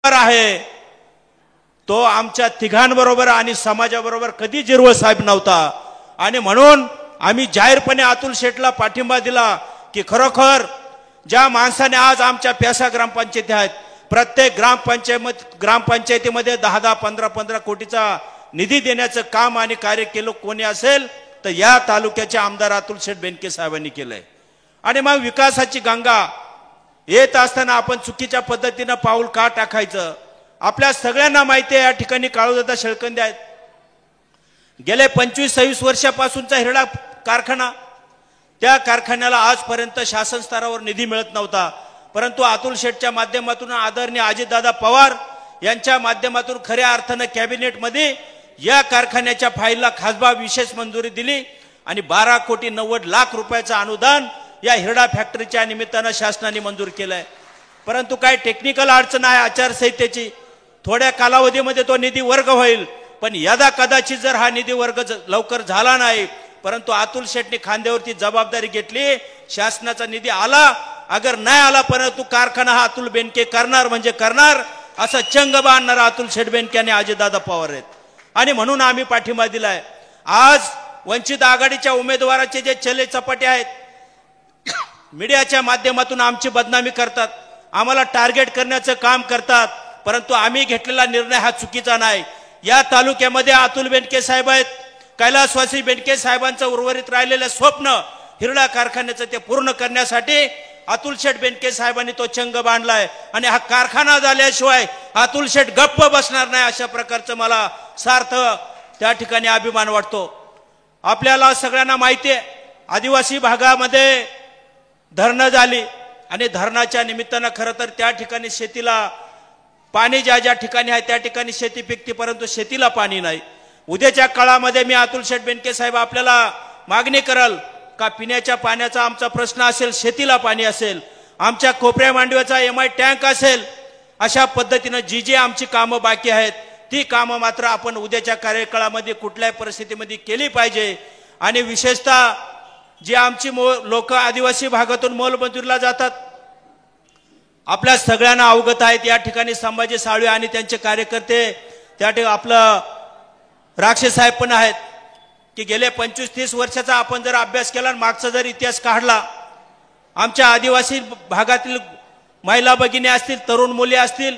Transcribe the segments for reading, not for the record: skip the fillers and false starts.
आहे तो आमच्या तिघांबरोबर आणि समाजाबरोबर कधी जिरवळ साहेब नव्हता आणि म्हणून आम्ही जाहीरपणे अतुल शेठला पाठिंबा दिला की खरोखर ज्या माणसाने आज आमच्या प्यासा ग्रामपंचायती आहेत प्रत्येक ग्रामपंचायतीमध्ये 10-10 15-15 कोटीचा निधी देण्याचं काम आणि कार्य केलं कोणी असेल तर या तालुक्याचे आमदार अतुल शेठ बेनके साहेबांनी केलंय। आणि मग विकासाची गंगा येत असताना आपण चुकीच्या पद्धतीने पाऊल का टाकायचं आपल्या सगळ्यांना माहिती आहे। या ठिकाणी काळूदादा शेळकंदे आहेत गेले 25-26 वर्षापासूनचा हिरडा कारखाना त्या कारखान्याला आजपर्यंत शासन स्तरावर निधी मिळत नव्हता परंतु अतुल शेठच्या माध्यमातून आदरणीय अजितदादा पवार यांच्या माध्यमातून खऱ्या अर्थाने कॅबिनेट मध्ये या कारखान्याच्या फाईलला खासबा विशेष मंजुरी दिली आणि 12,90,00,000 रुपयाचं अनुदान या हिरडा फॅक्टरीच्या निमित्ताने शासनाने मंजूर केलंय। परंतु काय टेक्निकल अडचण आहे आचारसंहितेची थोड्या कालावधीमध्ये तो निधी वर्ग होईल पण यदा कदाचित जर हा निधी वर्ग लवकर झाला नाही परंतु अतुल शेठने खांद्यावरती जबाबदारी घेतली शासनाचा निधी आला अगर नाही आला परंतु कारखाना हा अतुल बेनके करणार म्हणजे करणार असं चंग बांधणारा अतुल शेठ बेनके आणि अजितदादा पवार आहेत आणि म्हणून आम्ही पाठिंबा दिलाय। आज वंचित आघाडीच्या उमेदवाराचे जे चले चपाटे आहेत मीडियाच्या माध्यमातून आमची बदनामी करतात आम्हाला टार्गेट करण्याचं काम करतात परंतु आम्ही घेतलेला निर्णय हा चुकीचा नाही। या तालुक्यामध्ये अतुल बेनके साहेब आहेत कैलासवासी बेनके साहेबांचं उर्वरित राहिलेलं स्वप्न हिरडा कारखान्याचं ते पूर्ण करण्यासाठी अतुल शेठ बेनके साहेबांनी तो चंग बांधलाय आणि हा कारखाना झाल्याशिवाय अतुल शेठ गप्प बसणार नाही अशा प्रकारचं मला सार्थ त्या ठिकाणी अभिमान वाटतो। आपल्याला सगळ्यांना माहिती आहे आदिवासी भागामध्ये धरणं झाली आणि धरणाच्या निमित्तानं खरं तर त्या ठिकाणी शेतीला पाणी ज्या ठिकाणी आहे त्या ठिकाणी शेती पिकते परंतु शेतीला पाणी नाही। उद्याच्या काळामध्ये मी अतुल शेठ बेनके साहेब आपल्याला मागणी करल का पिण्याच्या पाण्याचा आमचा प्रश्न असेल शेतीला पाणी असेल आमच्या कोपऱ्या मांडव्याचा MI टँक असेल अशा पद्धतीने जी आमची कामं बाकी आहेत ती कामं मात्र आपण उद्याच्या कार्यकाळामध्ये कुठल्याही परिस्थितीमध्ये केली पाहिजे। आणि विशेषतः जी आमची लोक आदिवासी भागातून मोलमजुरीला जातात आपल्या सगळ्यांना अवगत आहेत या ठिकाणी संभाजी साळवे आणि त्यांचे कार्यकर्ते त्या ठिकाणी आपलं राक्षस साहेब पण आहेत की गेले 25-30 वर्षाचा आपण जर अभ्यास केला मागचा जर इतिहास काढला आमच्या आदिवासी भागातील महिला भगिनी असतील तरुण मुले असतील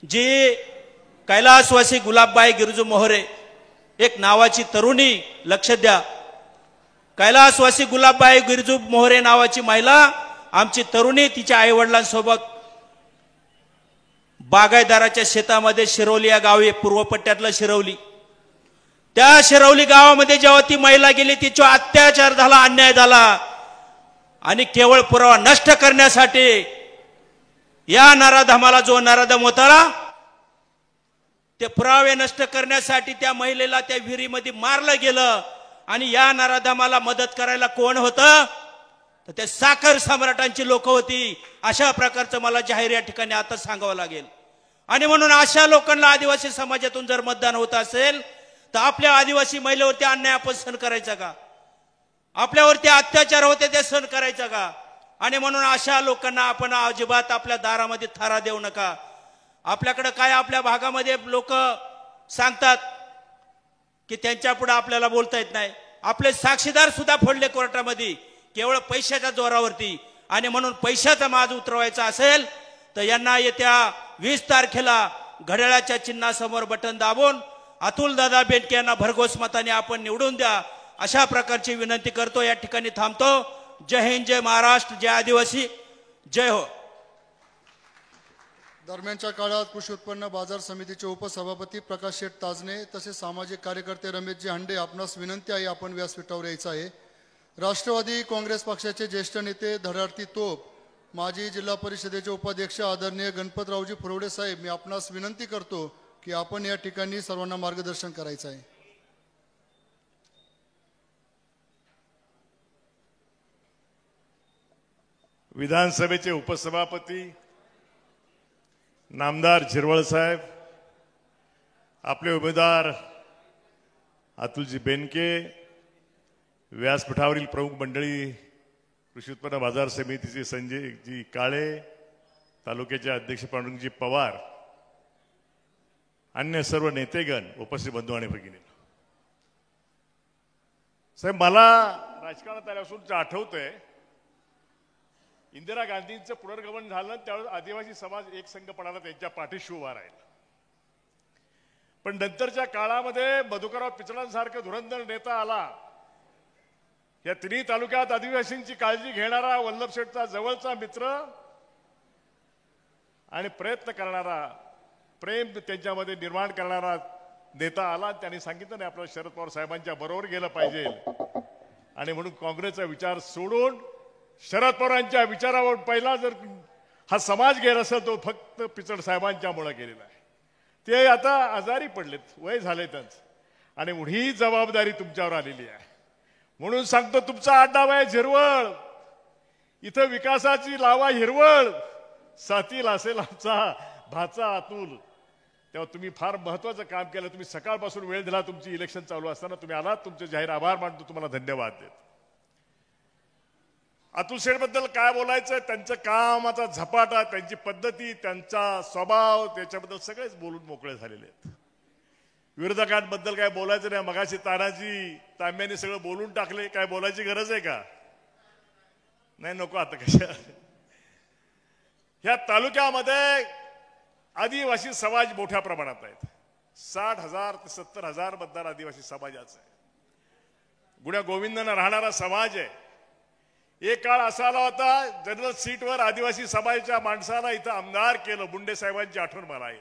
जी कैलासवासी गुलाबबाई गिरजू मोहरे एक नावाची तरुणी लक्ष द्या कैलासवासी गुलाबबाई गिरजू मोहरे नावाची महिला आमची तरुणी तिच्या आईवडिलांसोबत बागायतदाराच्या शेतामध्ये शिरवली या गावी पूर्वपट्ट्यातलं शिरवली त्या शिरवली गावामध्ये जेव्हा ती महिला गेली तिच्यावर अत्याचार झाला अन्याय झाला आणि केवळ पुरावा नष्ट करण्यासाठी या नराधमाला जो नराधम होता ते पुरावे नष्ट करण्यासाठी त्या महिलेला त्या विहिरीमध्ये मारलं गेलं आणि या नराधमाला मदत करायला कोण होतं तर ते साखर सम्राटांची लोक होती। अशा प्रकारचं मला जाहीर या ठिकाणी आता सांगावं लागेल आणि म्हणून अशा लोकांना आदिवासी समाजातून जर मतदान होत असेल तर आपल्या आदिवासी महिलेवरती अन्याय आपण सहन करायचा का आपल्यावरती अत्याचार होते ते सहन करायचा का आणि म्हणून अशा लोकांना आपण अजिबात आपल्या दारामध्ये थारा देऊ नका। आपल्याकडे काय आपल्या भागामध्ये लोक सांगतात की त्यांच्या पुढे आपल्याला बोलता येत नाही आपले साक्षीदार सुद्धा फोडले कोर्टामध्ये केवळ पैशाच्या जोरावरती आणि म्हणून पैशाचा माज उतरवायचा असेल तर यांना येत्या 20 तारखेला घड्याळाच्या चिन्हासमोर बटन दाबून अतुल दादा बेनके यांना भरघोस मताने आपण निवडून द्या अशा प्रकारची विनंती करतो। या ठिकाणी थांबतो। जय हिंद जय महाराष्ट्र जय आदिवासी जय हो। दरम्यानच्या काळात कृषी उत्पन्न बाजार समितीचे उपसभापती प्रकाश शेठ ताजने तसेच सामाजिक कार्यकर्ते रमेशजी हांडे आपणास विनंती आहे आपण व्यासपीठावर यायचं आहे। राष्ट्रवादी काँग्रेस पक्षाचे ज्येष्ठ नेते धडाडती तोप माजी जिल्हा परिषदेचे उपाध्यक्ष आदरणीय गणपतरावजी फुरवडे साहेब मी आपणास विनंती करतो की आपण या ठिकाणी सर्वांना मार्गदर्शन करायचं आहे। विधानसभेचे उपसभापती नामदार झिरवळ साहेब आपले उमेदवार अतुलजी बेनके व्यासपीठावरील प्रमुख मंडळी कृषी उत्पन्न बाजार समितीचे संजयजी काळे तालुक्याचे अध्यक्ष पांडुरंगजी पवार, अन्य सर्व नेतेगण, उपस्थित बंधू आणि भगिनी, साहेब, मला राजकारणात आल्यापासून आठवतंय इंदिरा गांधींचं पुनर्गमन झालं त्यावेळेस आदिवासी समाज एक संघपणाला त्यांच्या पाठीशी उभा राहिला. पण नंतरच्या काळामध्ये मधुकरराव पिचडांसारखं धुरंधर नेता आला. या तिन्ही तालुक्यात आदिवासींची काळजी घेणारा, वल्लभ शेठचा जवळचा मित्र आणि प्रयत्न करणारा, प्रेम त्यांच्यामध्ये निर्माण करणारा नेता आला. त्यांनी सांगितलं नाही आपल्याला शरद पवार साहेबांच्या बरोबर गेलं पाहिजे आणि म्हणून काँग्रेसचा विचार सोडून शरद पवारांच्या विचारावर पहिला जर हा समाज गेला असेल तो फक्त पिचड साहेबांच्यामुळे गेलेला आहे. ते आता आजारी पडलेत, वय झाले त्यांचं, आणि ही जबाबदारी तुमच्यावर आलेली आहे. म्हणून सांगतो, तुमचा आडनाव आहे झिरवळ, इथं विकासाची लावा हिरवळ, साथील असेल आमचा भाचा अतुल. तेव्हा तुम्ही फार महत्वाचं काम केलं. तुम्ही सकाळपासून वेळ दिला, तुमची इलेक्शन चालू असताना तुम्ही आलात. तुमचे जाहीर आभार मानतो, तुम्हाला धन्यवाद देतो. अतुल शेठ बद्दल काय बोलायचं, त्यांचं कामाचा झपाटा, त्यांची पद्धती, त्यांचा स्वभाव, त्याच्याबद्दल सगळेच बोलून मोकळे झालेले आहेत. विरोधकांबद्दल काय बोलायचं नाही. मगाशी तांब्याने सगळं बोलून टाकले. काय बोलायची गरज आहे का? नाही, नको आता कशा. ह्या तालुक्यामध्ये आदिवासी समाज मोठ्या प्रमाणात आहेत. 60,000 ते 70,000 मतदार आदिवासी समाजाचा आहे. गुण्या गोविंदांना राहणारा समाज आहे. एक काळ असा आला होता, जनरल सीटवर आदिवासी समाजाच्या माणसाला इथं आमदार केलं. मुंडे साहेबांची आठवण मला आहे.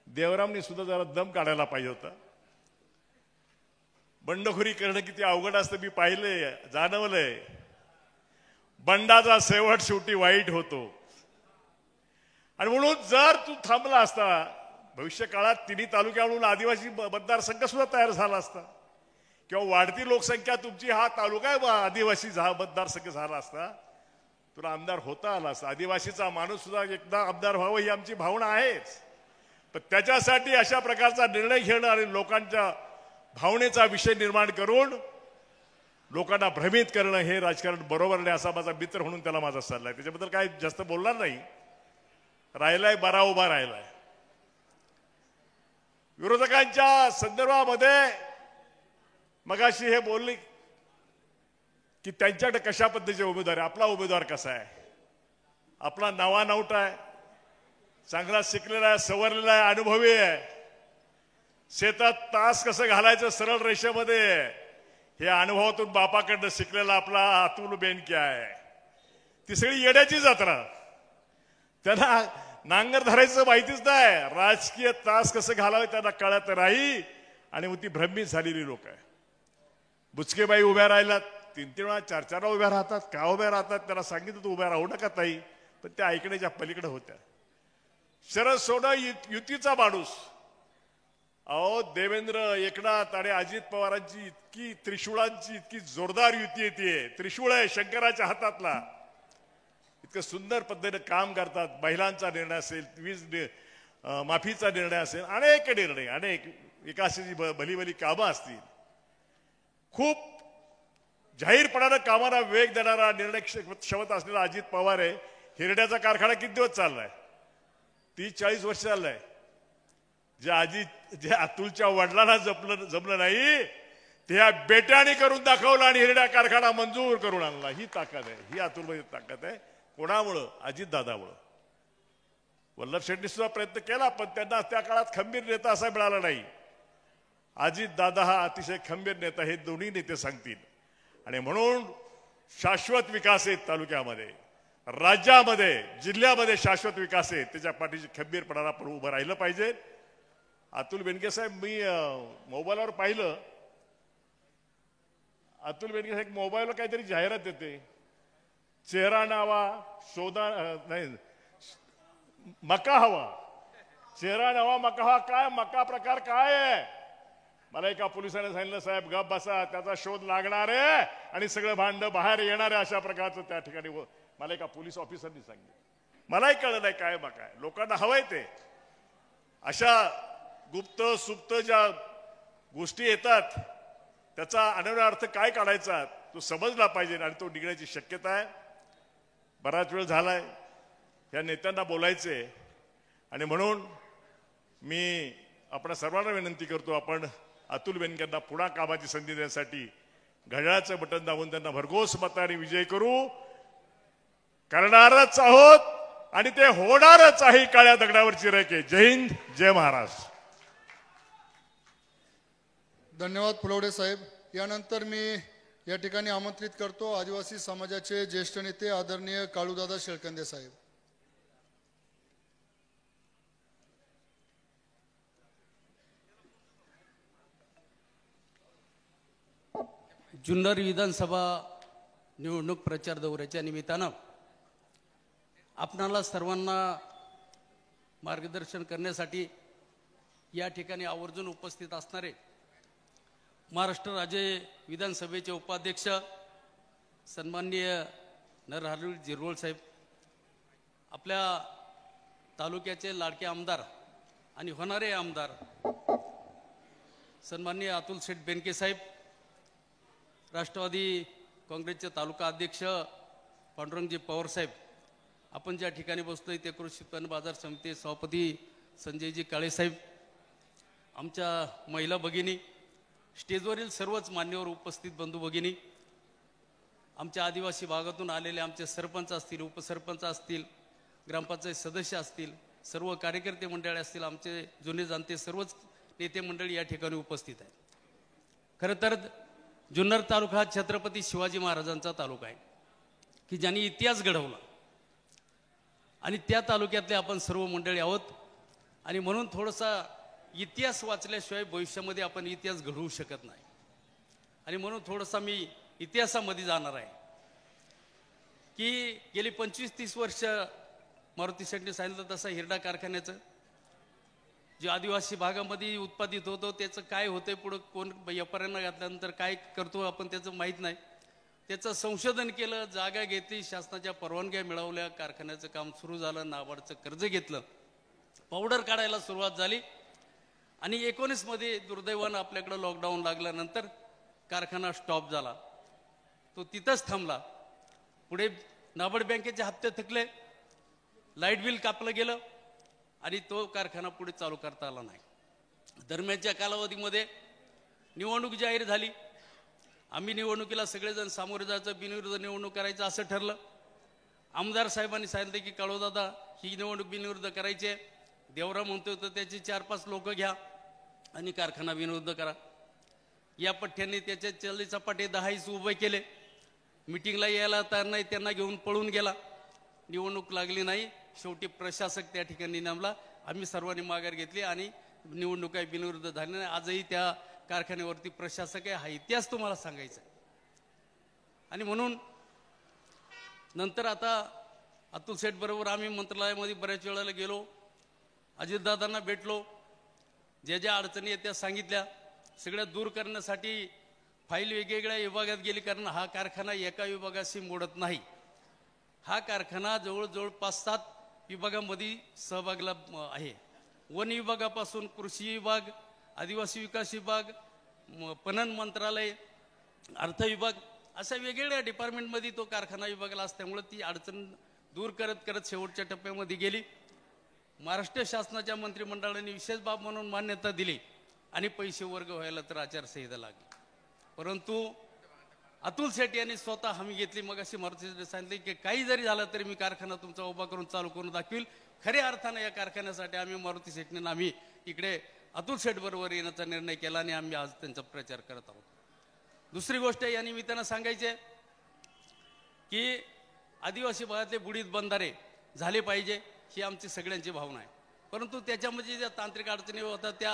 देवरामनी सुद्धा जरा दम काढायला पाहिजे होता. बंडखोरी करणं किती अवघड असतं मी पाहिलंय, जाणवलंय. बंडाचा शेवट शेवटी वाईट होतो. आणि म्हणून जर तू थांबला असता, भविष्य काळात तिन्ही तालुक्यावरून आदिवासी मतदारसंघ सुद्धा तयार झाला असता, किंवा वाढती लोकसंख्या तुमची, हा तालुका आदिवासी मतदारसंघ झाला असता, तुला आमदार होता आला असता. आदिवासीचा माणूस सुद्धा एकदा आमदार व्हावं ही आमची भावना आहेच. पण त्याच्यासाठी अशा प्रकारचा निर्णय घेणं आणि लोकांच्या भावनेचा विषय निर्माण करून लोकांना भ्रमित करणं हे राजकारण बरोबर नाही, असा माझा मित्र म्हणून त्याला माझा सल्ला आहे. त्याच्याबद्दल काय जास्त बोलणार नाही. राहिलाय बरा उभा राहिलाय. विरोधकांच्या संदर्भामध्ये मगाशी हे बोलले की त्यांच्याकडे कशा पद्धतीचे उमेदवार आहे. आपला उमेदवार कसा आहे? आपला नावानवटा आहे, चांगला शिकलेला आहे, सवरलेला आहे, अनुभवी आहे. शेतात तास कसं घालायचं सरळ रेषेमध्ये हे अनुभवातून बापाकडनं शिकलेला आपला अतुल बेनके आहे. ती सगळी येड्याची जत्रा. त्यांना नांगर धरायचं माहितीच नाही. राजकीय तास कसं घालावे त्यांना कळत नाही आणि मग ती भ्रमित झालेली लोक आहे. बुचकेबाई उभ्या राहिल्यात, 3-3 वेळा 4-4 वेळा उभ्या राहतात. का उभ्या राहतात? त्यांना सांगितलं तू उभ्या राहू नका ताई, पण त्या ऐकण्याच्या पलीकडे होत्या. शरद सोडा युतीचा माणूस. अहो, देवेंद्र, एकनाथ आणि अजित पवारांची इतकी त्रिशूळांची इतकी जोरदार युती येते. त्रिशूळ आहे शंकराच्या हातातला. इतकं सुंदर पद्धतीने काम करतात. महिलांचा निर्णय असेल, वीज माफीचा निर्णय असेल, अनेक निर्णय, अनेक विकासाची भली भली कामं असतील. खूप जाहीरपणानं कामाला वेग देणारा निर्णय क्षमता असलेला अजित पवार आहे. हिरड्याचा कारखाना किती दिवस चाललाय? 30-40 वर्ष चाललाय. जे अतुलच्या वडिलांना जमलं नाही ते ह्या बेट्याने करून दाखवलं आणि हिरड्या कारखाना मंजूर करून आणला. ही ताकद आहे, ही अतुलमध्ये ताकद आहे. कोणामुळं? अजितदादामुळं. वल्लभ शेट्टी सुद्धा प्रयत्न केला, पण त्यांना त्या काळात खंबीर नेता असा मिळाला नाही. अजितदादा हा अतिशय खंबीर नेता, हे दोन्ही नेते सांगतील. आणि म्हणून शाश्वत विकास आहे तालुक्यामध्ये, राज्यामध्ये, जिल्ह्यामध्ये शाश्वत विकास आहे. त्याच्या पाठीशी खंबीरपणाला आपण उभं राहिलं पाहिजे. अतुल बेनके साहेब, मी मोबाईलवर पाहिलं, अतुल बेनके साहेब मोबाईलवर काहीतरी जाहिरात येते. चेहरा नावा शोधा नाही, मका हवा. चेहरा नावा मका हवा. काय मका प्रकार काय आहे? मला एका पोलिसाने सांगितलं, साहेब गप बसा, त्याचा शोध लागणार आहे आणि सगळं भांड बाहेर येणार आहे. अशा प्रकारचं त्या ठिकाणी मला एका पोलीस ऑफिसरनी सांगितलं. मलाही कळलं नाही काय मका आहे. लोकांना हवंय ते. अशा गुप्त सुप्त ज्या गोष्टी येतात त्याचा अनन्य अर्थ काय काढायचा तो समजला पाहिजे आणि तो निघण्याची शक्यता आहे. बराच वेळ झालाय. ह्या नेत्यांना बोलायचे आणि म्हणून मी आपल्या सर्वांना विनंती करतो, आपण अतुल बेनकेंना पुन्हा कामाची संधी देण्यासाठी घड्याळाचं बटन दाबून त्यांना भरघोस मताने विजय करू. करणारच आहोत आणि ते होणारच आहे. काळ्या दगडावरची रेखे. जय हिंद, जय महाराष्ट्र. धन्यवाद फुलवडे साहेब. यानंतर मी या ठिकाणी आमंत्रित करतो आदिवासी समाजाचे ज्येष्ठ नेते आदरणीय काळूदादा शेळकंदे साहेब. जुन्नर विधानसभा निवडणूक प्रचार दौऱ्याच्या निमित्तानं आपणाला सर्वांना मार्गदर्शन करण्यासाठी या ठिकाणी आवर्जून उपस्थित असणारे महाराष्ट्र राज्य विधानसभेचे उपाध्यक्ष सन्माननीय नरहरी झिरवळ साहेब, आपल्या तालुक्याचे लाडके आमदार आणि होणारे आमदार सन्माननीय अतुल शेठ बेनके साहेब, राष्ट्रवादी काँग्रेसचे तालुका अध्यक्ष पांडुरंगजी पवार साहेब, आपण ज्या ठिकाणी बसतोय ते कृषी उत्पन्न बाजार समिती सभापती संजयजी काळे साहेब, आमच्या महिला भगिनी, स्टेजवरील सर्वच मान्यवर उपस्थित बंधू भगिनी, आमच्या आदिवासी भागातून आलेले आमचे सरपंच असतील, उपसरपंच असतील, ग्रामपंचायत सदस्य असतील, सर्व कार्यकर्ते मंडळी असतील, आमचे जुने जाणते सर्वच नेते मंडळी या ठिकाणी उपस्थित आहेत. खरं तर जुन्नर तालुका हा छत्रपती शिवाजी महाराजांचा तालुका आहे की ज्यांनी इतिहास घडवला आणि त्या तालुक्यातले आपण सर्व मंडळी आहोत आणि म्हणून थोडासा इतिहास वाचल्याशिवाय भविष्यामध्ये आपण इतिहास घडवू शकत नाही आणि म्हणून थोडासा मी इतिहासामध्ये जाणार आहे की गेली 25-30 वर्ष मारुती शेट्टी सांगितलं तसं हिरडा कारखान्याचं जे आदिवासी भागामध्ये उत्पादित होतं त्याचं काय होतंय पुढं कोण व्यापाऱ्यांना घातल्यानंतर काय करतो आपण त्याचं माहीत नाही. त्याचं संशोधन केलं, जागा घेतली, शासनाच्या परवानग्या मिळवल्या, कारखान्याचं काम सुरू झालं, नाबार्डचं कर्ज घेतलं, पावडर काढायला सुरुवात झाली आणि 19 मध्ये दुर्दैवानं आपल्याकडं लॉकडाऊन लागल्यानंतर कारखाना स्टॉप झाला. तो तिथंच थांबला. पुढे नाबार्ड बँकेचे हप्ते थकले, लाईट बिल कापलं गेलं आणि तो कारखाना पुढे चालू करता आला नाही. दरम्यानच्या कालावधीमध्ये निवडणूक जाहीर झाली. आम्ही निवडणुकीला सगळेजण सामोरे जायचं, बिनविरोध निवडणूक करायचं असं ठरलं. आमदार साहेबांनी सांगितलं की काळूदादा ही निवडणूक बिनविरोध करायची आहे. देवराव म्हणतोय तर त्याची 4-5 लोक घ्या आणि कारखाना बिनविरोध करा. या पठ्ठ्यांनी त्याचे 40 चपाटे 10 उभे केले. मिटिंगला यायला तयार नाही, त्यांना घेऊन पळून गेला. निवडणूक लागली नाही. शेवटी प्रशासक त्या ठिकाणी नेमला. आम्ही सर्वांनी माघार घेतली आणि निवडणूक काही बिनविरोध झाली नाही. आजही त्या कारखान्यावरती प्रशासक आहे. हा इतिहास तुम्हाला सांगायचा आहे. आणि म्हणून नंतर आता अतुल शेठ बरोबर आम्ही मंत्रालयामध्ये बऱ्याच वेळेला गेलो, अजितदादांना भेटलो, ज्या ज्या अडचणी आहेत त्या सांगितल्या. सगळ्या दूर करण्यासाठी फाईल वेगवेगळ्या विभागात गेली, कारण हा कारखाना एका विभागाशी मोडत नाही. हा कारखाना जवळजवळ 5-7 विभागामध्ये सहभागला आहे. वन विभागापासून कृषी विभाग, आदिवासी विकास विभाग, पणन मंत्रालय, अर्थ विभाग अशा वेगवेगळ्या डिपार्टमेंटमध्ये तो कारखाना विभागाला असल्यामुळे ती अडचण दूर करत करत शेवटच्या टप्प्यामध्ये गेली. महाराष्ट्र शासनाच्या मंत्रिमंडळाने विशेष बाब म्हणून मान्यता दिली आणि पैसे वर्ग व्हायला तर आचारसंहिता लागली. परंतु अतुल शेठ यांनी स्वतः हमी घेतली. मग अशी मारुती सांगितले की काही जरी झालं तरी मी कारखाना तुमचा उभा करून चालू करून दाखवील. खऱ्या अर्थानं या कारखान्यासाठी आम्ही मारुती शेठने आम्ही इकडे अतुल शेठ बरोबर येण्याचा निर्णय केला आणि आम्ही आज त्यांचा प्रचार करत आहोत. दुसरी गोष्ट या निमित्तानं सांगायची आहे की आदिवासी भागातले बुडीत बंधारे झाले पाहिजे ही आमची सगळ्यांची भावना आहे. परंतु त्याच्यामध्ये ज्या तांत्रिक अडचणी होतात त्या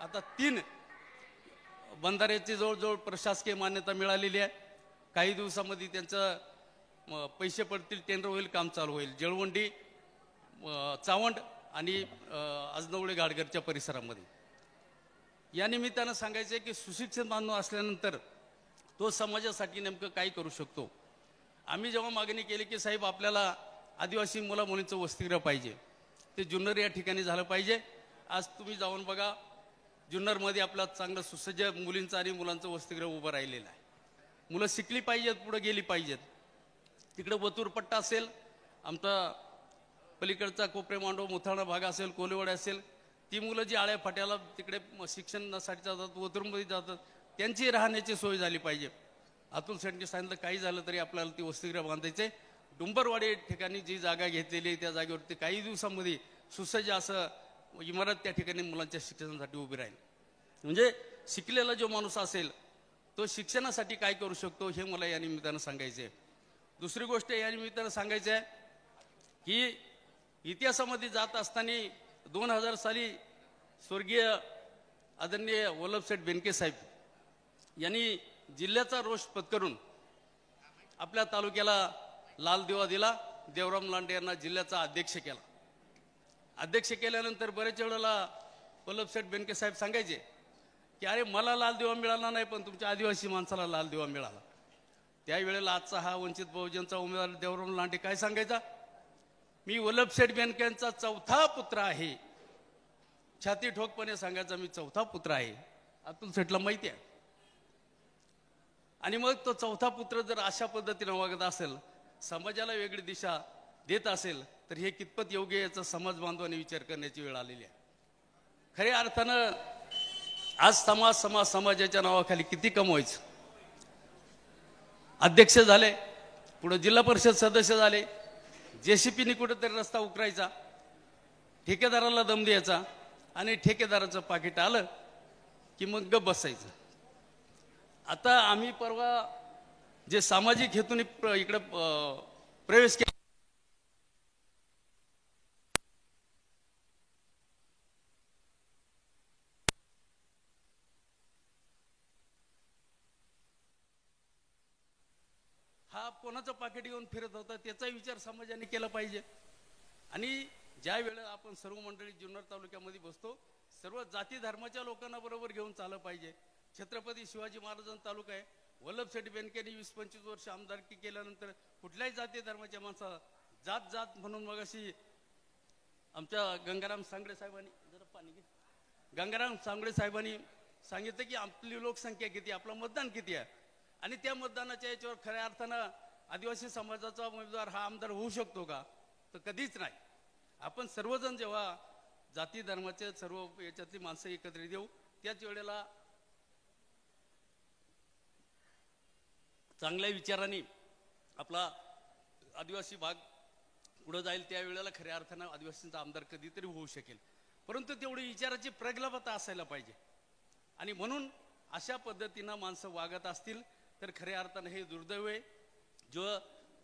आता 3 बंधाऱ्याची जवळजवळ प्रशासकीय मान्यता मिळालेली आहे. काही दिवसामध्ये त्यांचं पैसे पडतील, टेंडर होईल, काम चालू होईल. जळवंडी, चावंड आणि अजनवळे घाटघरच्या परिसरामध्ये. या निमित्तानं सांगायचं आहे की सुशिक्षित मानव असल्यानंतर तो समाजासाठी नेमकं काय करू शकतो. आम्ही जेव्हा मागणी केली की साहेब आपल्याला आदिवासी मुला मुलींचं वसतिगृह पाहिजे, ते जुन्नर या ठिकाणी झालं पाहिजे. आज तुम्ही जाऊन बघा, जुन्नरमध्ये आपला चांगलं सुसज्ज मुलींचं आणि मुलांचं वसतिगृह उभं राहिलेलं आहे. मुलं शिकली पाहिजेत, पुढे गेली पाहिजेत. तिकडे वतूर पट्टा असेल, आमचा पलीकडचा कोपरे मांडव मुथाणा भाग असेल, कोलेवाड असेल, ती मुलं जी आळ्या फाट्याला तिकडे शिक्षणासाठी जातात, वतरूमध्ये जातात, त्यांची राहण्याची सोय झाली पाहिजे. अतुल शेट्टी सांगितलं काही झालं तरी आपल्याला ती वसतिगृह बांधायचे. डुंबरवाडी ठिकाणी जी जागा घेतलेली आहे त्या जागेवरती काही दिवसांमध्ये सुसज्ज असं इमारत त्या ठिकाणी मुलांच्या शिक्षणासाठी उभी राहील. म्हणजे शिकलेला जो माणूस असेल तो शिक्षणासाठी काय करू शकतो हे मला या निमित्तानं सांगायचं आहे. दुसरी गोष्ट या निमित्तानं सांगायचं आहे की इतिहासामध्ये जात असताना 2000 साली स्वर्गीय आदरणीय वल्लभशेठ बेनके साहेब यांनी जिल्ह्याचा रोष पत्करून आपल्या तालुक्याला लाल दिवा दिला. देवराम लांडे यांना जिल्ह्याचा अध्यक्ष केला. अध्यक्ष केल्यानंतर बरेच वेळेला वल्लभशेठ बेनके साहेब सांगायचे की अरे मला लाल दिवा मिळाला नाही पण तुमच्या आदिवासी माणसाला लाल दिवा मिळाला. त्यावेळेला आजचा हा वंचित बहुजनचा उमेदवार देवराम लांडे काय सांगायचा, मी वल्लभशेठ बेनकेंचा चौथा पुत्र आहे. छाती ठोकपणे सांगायचा मी चौथा पुत्र आहे. अतुल शेठला माहिती आहे. आणि मग तो चौथा पुत्र जर अशा पद्धतीने वागत असेल, समाजाला वेगळी दिशा देत असेल तर हे कितपत योग्य याचा समाज बांधवाने विचार करण्याची वेळ आलेली आहे. खऱ्या अर्थानं आज समाजाच्या नावाखाली किती कमवायचं. अध्यक्ष झाले, पुढे जिल्हा परिषद सदस्य झाले, जेसीपीने कुठेतरी रस्ता उकरायचा, ठेकेदाराला दम द्यायचा आणि ठेकेदाराचं पाकिट आलं की मग गप बसायचं. आता आम्ही परवा जे सामाजिक हेतून इकडे प्रवेश केला, हा कोणाचं पाकिट घेऊन फिरत होता त्याचा विचार समाजाने केला पाहिजे. आणि ज्या वेळेला आपण सर्व मंडळी जुन्नर तालुक्यामध्ये बसतो सर्व जाती धर्माच्या लोकांना बरोबर घेऊन चाललं पाहिजे. छत्रपती शिवाजी महाराजांचा तालुका आहे. वल्लभशेठ बेनकेंनी 20-25 वर्ष आमदारकी केल्यानंतर कुठल्याही जाती धर्माच्या माणसा जात जात म्हणून मग अशी आमच्या गंगाराम सांगडे साहेबांनी जरा पाणी घे, गंगाराम सांगडे साहेबांनी सांगितलं की आपली लोकसंख्या किती, आपलं मतदान किती आहे आणि त्या मतदानाच्या याच्यावर खऱ्या अर्थानं आदिवासी समाजाचा उमेदवार हा आमदार होऊ शकतो का, तर कधीच नाही. आपण सर्वजण जेव्हा जाती धर्माचे सर्व याच्यातली माणसं एकत्रित येऊ त्याच वेळेला चांगल्या विचारांनी आपला आदिवासी भाग पुढे जाईल. त्यावेळेला खऱ्या अर्थानं आदिवासींचा आमदार कधीतरी होऊ शकेल. परंतु तेवढी विचाराची प्रगल्भता असायला पाहिजे. आणि म्हणून अशा पद्धतीनं माणसं वागत असतील तर खऱ्या अर्थानं हे दुर्दैव आहे.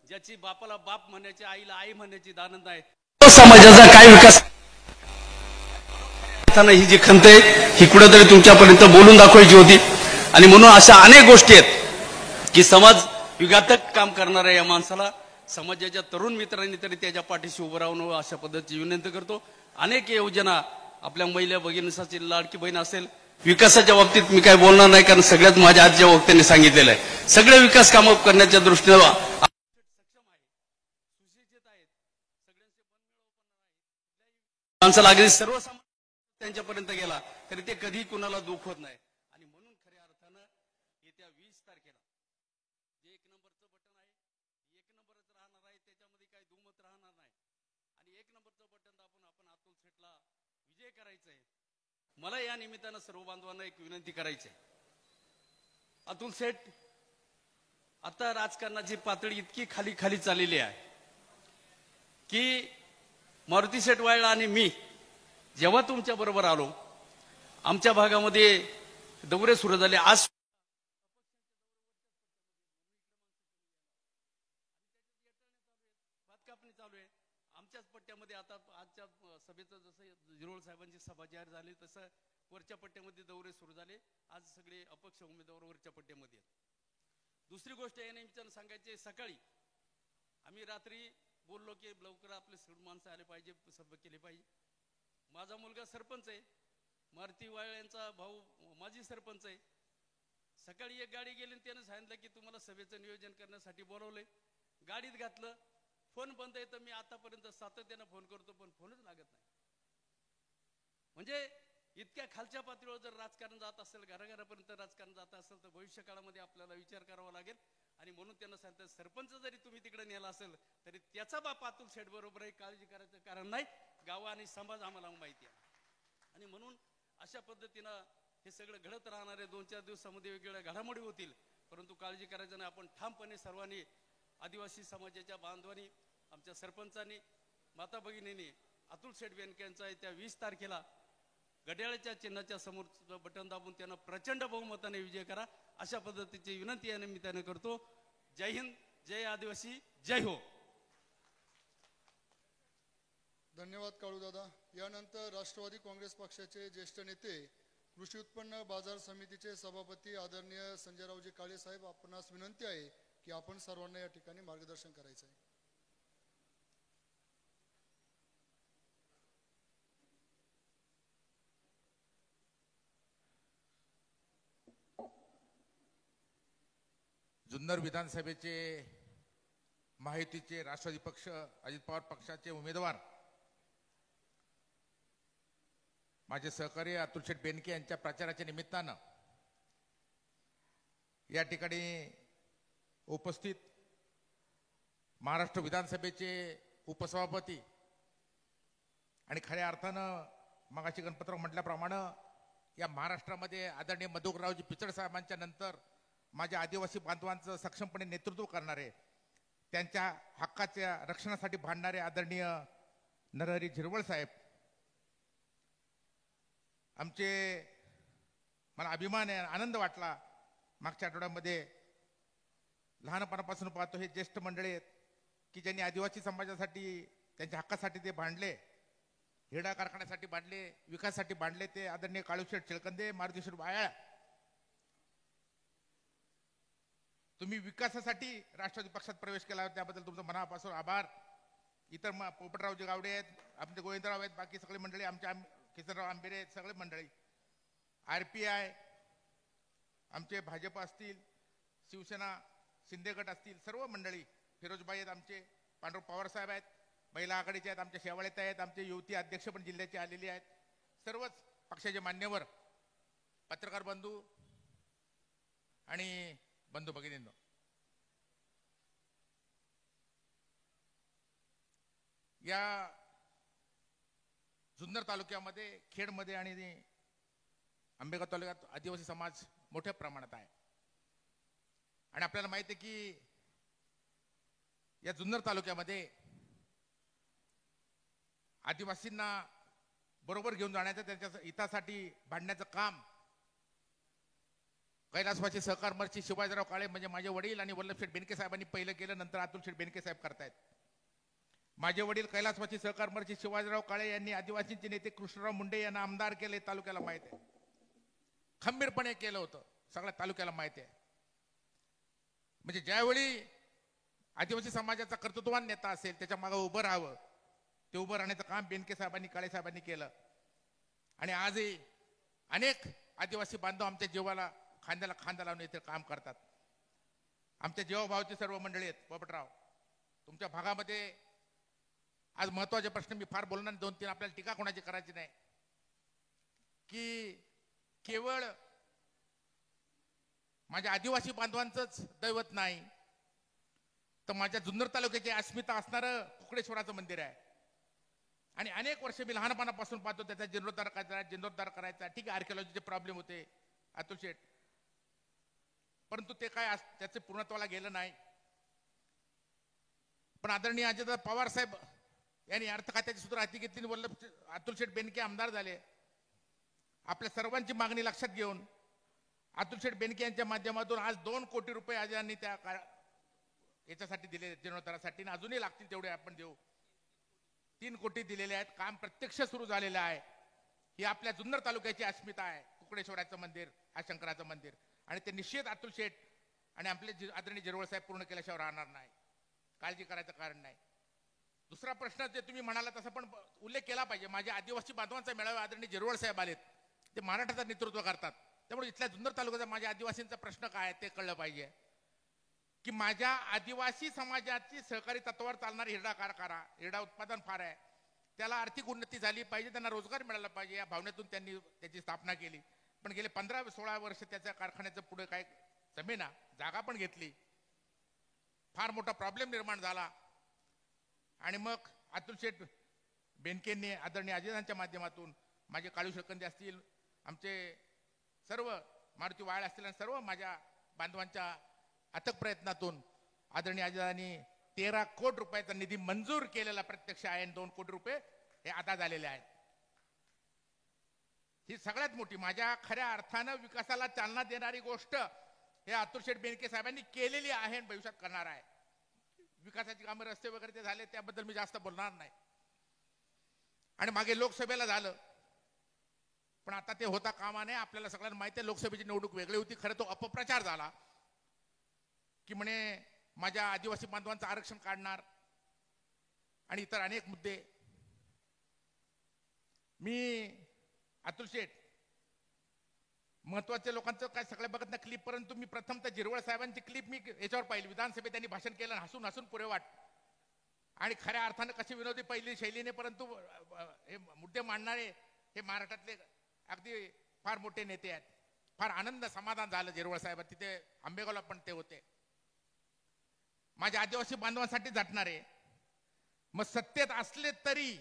ज्याची बापाला बाप म्हणण्याची, आईला आई म्हणण्याची दानंद आहे, समाजाचा काय विकास ही जी खंत आहे ही कुठेतरी तुमच्यापर्यंत बोलून दाखवायची होती. आणि म्हणून अशा अनेक गोष्टी आहेत की समाज विघातक काम करणाऱ्या या माणसाला समाजाच्या तरुण मित्रांनी तरी त्याच्या पाठीशी उभं राहून अशा पद्धतीची विनंती करतो. अनेक योजना आपल्या महिला भगिनीसाठी लाडकी बहीण असेल, विकासाच्या बाबतीत मी काय बोलणार नाही कारण सगळ्यात माझ्या आजच्या वक्त्यांनी सांगितलेलं आहे. सगळे विकास कामं करण्याच्या दृष्टीनं सक्षम आहे, सुशिक्षित आहेत, सगळ्यांचे माणसाला अगदी सर्वसामान्य त्यांच्यापर्यंत गेला तरी ते कधी कुणाला दुःख होत नाही. आणि म्हणून खऱ्या अर्थानं येत्या 20 तारखेला जे 1 नंबरचं बटन आहे 1 नंबरच राहणार आहे, त्याच्यामध्ये काही दुमत राहणार नाही. आणि 1 नंबरचं बटन दाबून आपण अतुल शेठला विजय करायचा आहे. मला या निमित्तानं सर्व बांधवांना एक विनंती करायची आहे. अतुल शेठ, आता राजकारणाची पातळी इतकी खाली खाली चाललेली आहे की मारुती शेठ वायला आणि मी जेव्हा तुमच्या बरोबर आलो आमच्या भागामध्ये दौरे सुरू झाले. आज कापणी चालू आहे आमच्याच पट्ट्यामध्ये. आता आजच्या सभेचं जसं जिरोळ साहेबांची सभा जाहीर झाली तसं वरच्या पट्ट्यामध्ये दौरे सुरू झाले. आज सगळे अपक्ष उमेदवार वरच्या पट्ट्यामध्ये आहेत. दुसरी गोष्ट या निमित्तानं सांगायची, सकाळी आम्ही रात्री बोललो की लवकर आपले सर्व माणसं आले पाहिजे, सभा केली पाहिजे. माझा मुलगा सरपंच आहे, मारुती वाळ यांचा भाऊ माजी सरपंच आहे. सकाळी एक गाडी गेली त्यानं सांगितलं की तुम्हाला सभेचं नियोजन करण्यासाठी बोलवलंय. गाडीत घातलं, फोन बंद आहे. तर मी आतापर्यंत सातत्यानं फोन करतो पण फोनच लागत नाही. म्हणजे इतक्या खालच्या पातळीवर जर राजकारण जात असेल, घराघरापर्यंत राजकारण जात असेल तर भविष्य काळामध्ये आपल्याला विचार करावा लागेल. आणि म्हणून त्यांना सांगतात सरपंच जरी तुम्ही तिकडे नेला असेल तरी त्याचा बाप अतुल शेठ बरोबर आहे, काळजी करायचं कारण नाही. गाव आणि समाज आम्हाला माहिती आहे. आणि म्हणून अशा पद्धतीनं हे सगळं घडत राहणार आहे. 2-4 दिवसामध्ये वेगवेगळ्या घडामोडी होतील, परंतु काळजी करायचं नाही. आपण ठामपणे सर्वांनी, आदिवासी समाजाच्या बांधवांनी, आमच्या सरपंचांनी, माता भगिनींनी अतुल शेठ बेनके यांचा त्या 20 तारखेला घड्याळाच्या चिन्हाच्या समोर बटन दाबून त्यांना प्रचंड बहुमताने विजय करा, अशा पद्धतीची विनंती या निमित्ताने करतो. जय हिंद, जय आदिवासी, जय हो. धन्यवाद काळूदादा. यानंतर राष्ट्रवादी काँग्रेस पक्षाचे ज्येष्ठ नेते, कृषी उत्पन्न बाजार समितीचे सभापती आदरणीय संजयरावजी काळे साहेब, आपणास विनंती आहे की आपण सर्वांना या ठिकाणी मार्गदर्शन करायचं आहे. जुन्नर विधानसभेचे महायुतीचे राष्ट्रवादी पक्ष अजित पवार पक्षाचे उमेदवार माझे सहकारी अतुल शेठ बेनके यांच्या प्रचाराच्या निमित्तानं या ठिकाणी उपस्थित महाराष्ट्र विधानसभेचे उपसभापती आणि खऱ्या अर्थानं मगाशी गणपतराव म्हटल्याप्रमाणे या महाराष्ट्रामध्ये आदरणीय मधुकररावजी पिचड साहेबांच्या नंतर माझ्या आदिवासी बांधवांचं सक्षमपणे नेतृत्व करणारे, त्यांच्या हक्काच्या रक्षणासाठी भांडणारे आदरणीय नरहरी झिरवळ साहेब, आमचे, मला अभिमान आहे, आनंद वाटला. मागच्या आठवड्यामध्ये लहानपणापासून पाहतो हे ज्येष्ठ मंडळी आहेत की ज्यांनी आदिवासी समाजासाठी, त्यांच्या हक्कासाठी ते भांडले, हिरडा कारखान्यासाठी भांडले, विकासासाठी भांडले. ते आदरणीय काळूशेठ चिळकंदे, मारुतीश्वर बाया, तुम्ही विकासासाठी राष्ट्रवादी पक्षात प्रवेश केला, त्याबद्दल तुमचं मनापासून आभार. इतर पोपटरावजी गावडे आहेत, आमचे गोविंदराव आहेत, बाकी सगळे मंडळी, आमच्या किसनराव आंबेरे आहेत, सगळे मंडळी, RPI, आमचे भाजप असतील, शिवसेना शिंदे गट असतील, सर्व मंडळी, फिरोजबाई आहेत आमचे, पांडुरंग पवार साहेब आहेत, महिला आघाडीचे आहेत, आमच्या शेवाळेत आहेत, आमचे युवती अध्यक्ष पण जिल्ह्याचे आलेले आहेत, सर्वच पक्षाचे मान्यवर, पत्रकार बंधू आणि बंधू भगिनींनो, या जुन्नर तालुक्यामध्ये, खेडमध्ये आणि आंबेगाव तालुक्यात आदिवासी समाज मोठ्या प्रमाणात आहे. आणि आपल्याला माहिती आहे की या जुन्नर तालुक्यामध्ये आदिवासींना बरोबर घेऊन जाण्याचं, त्यांच्या हितासाठी भांडण्याचं काम कैलासवासी सहकार मंत्री शिवाजीराव काळे म्हणजे माझे वडील आणि वल्लभशेठ बेनके साहेबांनी पहिलं केलं, नंतर अतुल शेठ बेनके साहेब करतायत. माझे वडील कैलासवासी सहकार मंत्री शिवाजीराव काळे यांनी आदिवासींचे नेते कृष्णराव मुंडे यांना आमदार केले, तालुक्याला माहित आहे, खंबीरपणे केलं होतं, सगळ्या तालुक्याला माहिती आहे. म्हणजे ज्यावेळी आदिवासी समाजाचा कर्तृत्ववान नेता असेल त्याच्या मागे उभं राहावं, ते उभं राहण्याचं काम बेनके साहेबांनी, काळे साहेबांनी केलं. आणि आजही अनेक आदिवासी बांधव आमच्या जीवाला खांद्याला खांदा लावून इथे काम करतात. आमच्या जीवाभावाची सर्व मंडळी आहेत. पोपटराव, तुमच्या भागामध्ये आज महत्वाचे प्रश्न, मी फार बोलणार, 2-3, आपल्याला टीका कोणाची करायची नाही, की केवळ माझ्या आदिवासी बांधवांचंच दैवत नाही तर माझ्या जुन्नर तालुक्याची अस्मिता असणारं कुकडेश्वराचं मंदिर आहे. आणि अनेक वर्ष मी लहानपणापासून पाहतो त्याचा जीर्णोद्धार करायचा. ठीक आहे, आर्किओलॉजीचे प्रॉब्लेम होते अतुल शेठ, परंतु ते काय त्याचे पूर्णत्वाला गेलं नाही. पण आदरणीय अजित पवार साहेब यांनी अर्थ खात्याची सूत्र हाती घेतली, वल्लभ अतुल शेठ बेनके आमदार झाले. आपल्या सर्वांची मागणी लक्षात घेऊन अतुल शेठ बेनके यांच्या माध्यमातून आज 2 कोटी रुपये आज यांनी त्या याच्यासाठी दिले, जीर्णोद्धारासाठी, अजूनही लागतील तेवढे आपण देऊ. 3 कोटी दिलेले आहेत. काम प्रत्यक्ष सुरू झालेलं आहे. ही आपल्या जुन्नर तालुक्याची अस्मिता आहे. कुकडेश्वराचं मंदिर, हा शंकराचं मंदिर, आणि ते निश्चित अतुल शेठ आणि आपले आदरणीय झिरवळ साहेब पूर्ण केल्याशिवाय राहणार नाही. काळजी करायचं कारण नाही. दुसरा प्रश्न जे तुम्ही म्हणाला तसा पण उल्लेख केला पाहिजे. माझ्या आदिवासी बांधवांचा मेळावा आदरणीय झिरवळ साहेब आलेत, ते महाराष्ट्राचं नेतृत्व करतात. त्यामुळे इथल्या जुन्नर तालुक्याचा माझ्या आदिवासींचा प्रश्न काय आहे ते कळलं पाहिजे, की माझ्या आदिवासी समाजाची सहकारी तत्वावर चालणारी हिरडा कारखाना, हिरडा उत्पादन फार आहे, त्याला आर्थिक उन्नती झाली पाहिजे, त्यांना रोजगार मिळाला पाहिजे, या भावनेतून त्यांनी त्याची स्थापना केली. पण गेले 15-16 वर्ष त्याच्या कारखान्याचं पुढे काय जमेना, जागा पण घेतली, फार मोठा प्रॉब्लेम निर्माण झाला आणि मग अतुल शेठ बेनकेंनी आदरणीय अजितांच्या माध्यमातून माझे काळू शकंदे असतील, आमचे सर्व मारुती वाळ असतील आणि सर्व माझ्या बांधवांच्या अथक प्रयत्नातून आदरणीय अजितांनी 13 कोटी रुपयाचा निधी मंजूर केलेला प्रत्यक्ष आहे आणि 2 कोटी रुपये हे आता झालेले आहेत. ही सगळ्यात मोठी माझ्या खऱ्या अर्थानं विकासाला चालना देणारी गोष्ट हे अतुल शेठ बेनके साहेबांनी केलेली आहे आणि भविष्यात करणार आहे. विकासाची कामं रस्ते वगैरे ते झाले त्याबद्दल मी जास्त बोलणार नाही. आणि मागे लोकसभेला झालं पण आता ते होता कामा नये. आपल्याला सगळ्यांना माहिती आहे लोकसभेची निवडणूक वेगळी होती. खरं तो अपप्रचार झाला की म्हणे माझ्या आदिवासी बांधवांचं आरक्षण काढणार आणि इतर अनेक मुद्दे. मी अतुल शेठ महत्वाच्या लोकांचं काय सगळं बघत नाही क्लिप, परंतु मी प्रथमतः झिरवळ साहेबांची क्लिप मी याच्यावर पाहिली. विधानसभेत त्यांनी भाषण केलं हसून हसून पुरे वाट आणि खऱ्या अर्थानं कशी विनोदी पहिली शैलीने, परंतु हे मुद्दे मांडणारे हे महाराष्ट्रातले अगदी फार मोठे नेते आहेत. फार आनंद समाधान झालं झिरवळ साहेब तिथे आंबेगावला पण ते होते. माझ्या आदिवासी बांधवांसाठी झटणारे मग सत्तेत असले तरी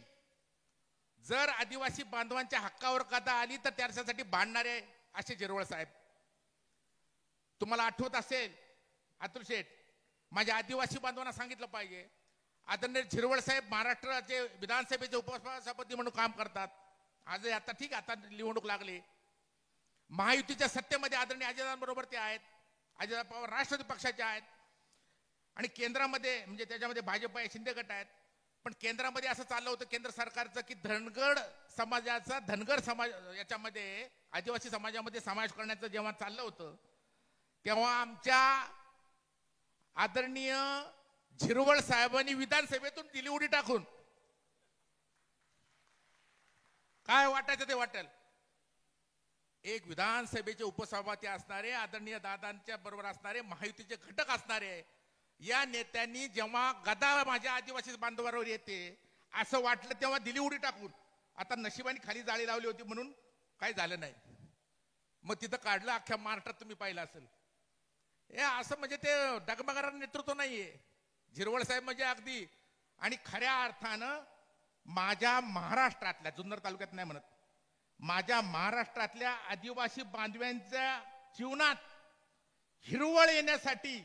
जर आदिवासी बांधवांच्या हक्कावर कथा आली तर त्यासाठी भांडणारे असे झिरवळ साहेब. तुम्हाला आठवत असेल अतुल शेठ माझ्या आदिवासी बांधवांना सांगितलं पाहिजे आदरणीय झिरवळ साहेब महाराष्ट्राचे विधानसभेचे उपसभापती म्हणून काम करतात. आज आता ठीक आहे, आता निवडणूक लागली, महायुतीच्या सत्तेमध्ये आदरणीय अजितदादांबरोबर ते आहेत. अजितदादा पवार राष्ट्रवादी पक्षाचे आहेत आणि केंद्रामध्ये म्हणजे त्याच्यामध्ये भाजप आहे, शिंदे गट आहेत. पण केंद्रामध्ये असं चाललं होतं केंद्र सरकारचं की धनगर समाजाचा धनगर समाज याच्यामध्ये आदिवासी समाजामध्ये समावेश करण्याचं जेव्हा चाललं होतं तेव्हा आमच्या आदरणीय झिरवळ साहेबांनी विधानसभेतून दिली उडी टाकून काय वाटायचं ते वाटेल. एक विधानसभेचे उपसभापती असणारे आदरणीय दादांच्या बरोबर असणारे महायुतीचे घटक असणारे या नेत्यांनी जेव्हा गदा माझ्या आदिवासी बांधवांवर येते असं वाटलं तेव्हा दिली उडी टाकून. आता नशिबाने खाली जाळी लावली होती म्हणून काही झालं नाही. मग तिथं काढलं अख्ख्या महाराष्ट्रात तुम्ही पाहिलं असेल. हे असं म्हणजे ते डगमगार नेतृत्व नाहीये झिरवळ साहेब म्हणजे अगदी. आणि खऱ्या अर्थानं माझ्या महाराष्ट्रातल्या जुन्नर तालुक्यात नाही म्हणत माझ्या महाराष्ट्रातल्या आदिवासी बांधवांच्या जीवनात हिरवळ येण्यासाठी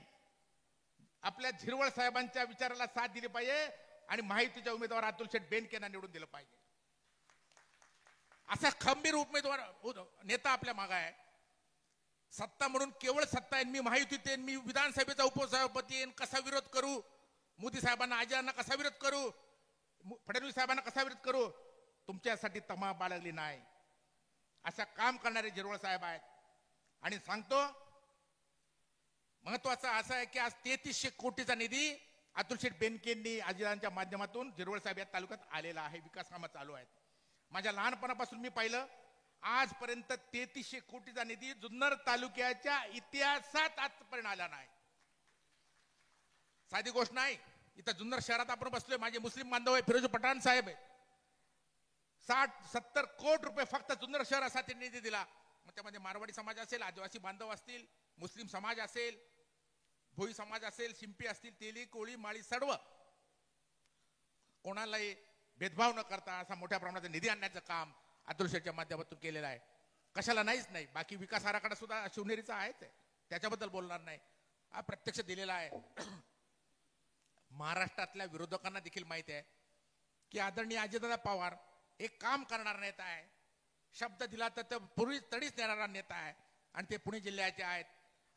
आपल्या झिरवळ साहेबांच्या विचाराला साथ दिली पाहिजे आणि महायुतीच्या उमेदवार अतुल शेठ बेनकेंना निवडून दिलं पाहिजे. असा खंबीर उमेदवार नेता आपल्या मागे आहे. सत्ता म्हणून केवळ सत्ता आहे. मी महायुतीत येईन, मी विधानसभेचा उपसभापती येईन, कसा विरोध करू मोदी साहेबांना आजारांना कसा विरोध करू फडणवीस साहेबांना कसा विरोध करू तुमच्यासाठी तमा बाळगली नाही. असं काम करणारे झिरवळ साहेब आहेत. आणि सांगतो महत्वाचं असं आहे की आज 3300 कोटीचा निधी अतुल शेठ बेनकेंनी अजितांच्या माध्यमातून झिरवळ साहेब या तालुक्यात आलेला आहे. विकास कामं चालू आहेत. माझ्या लहानपणापासून मी पाहिलं आजपर्यंत 3300 कोटीचा निधी जुन्नर तालुक्याच्या इतिहासात आजपर्यंत आला नाही. साधी गोष्ट नाही. इथं जुन्नर शहरात आपण बसलोय माझे मुस्लिम बांधव आहे फिरोज पठाण साहेब आहे 60-70 कोटी रुपये फक्त जुन्नर शहरासाठी निधी दिला. मग त्यामध्ये मारवाडी समाज असेल, आदिवासी बांधव असतील, मुस्लिम समाज असेल, भोई समाज असेल, शिंपी असतील, तेली कोळी माळी सर्व कोणालाही भेदभाव न करता असा मोठ्या प्रमाणात निधी आणण्याचं काम अतुल शेठच्या माध्यमातून केलेलं आहे. कशाला नाहीच नाही. बाकी विकास आराखडा सुद्धा शिवनेरीचा आहेच आहे, त्याच्याबद्दल बोलणार नाही. हा प्रत्यक्ष दिलेला आहे. महाराष्ट्रातल्या विरोधकांना देखील माहिती आहे की आदरणीय अजितदादा पवार एक काम करणारा नेता आहे. शब्द दिला तर ते पूर्वी तडीच नेणारा नेता आहे आणि ते पुणे जिल्ह्याचे आहेत.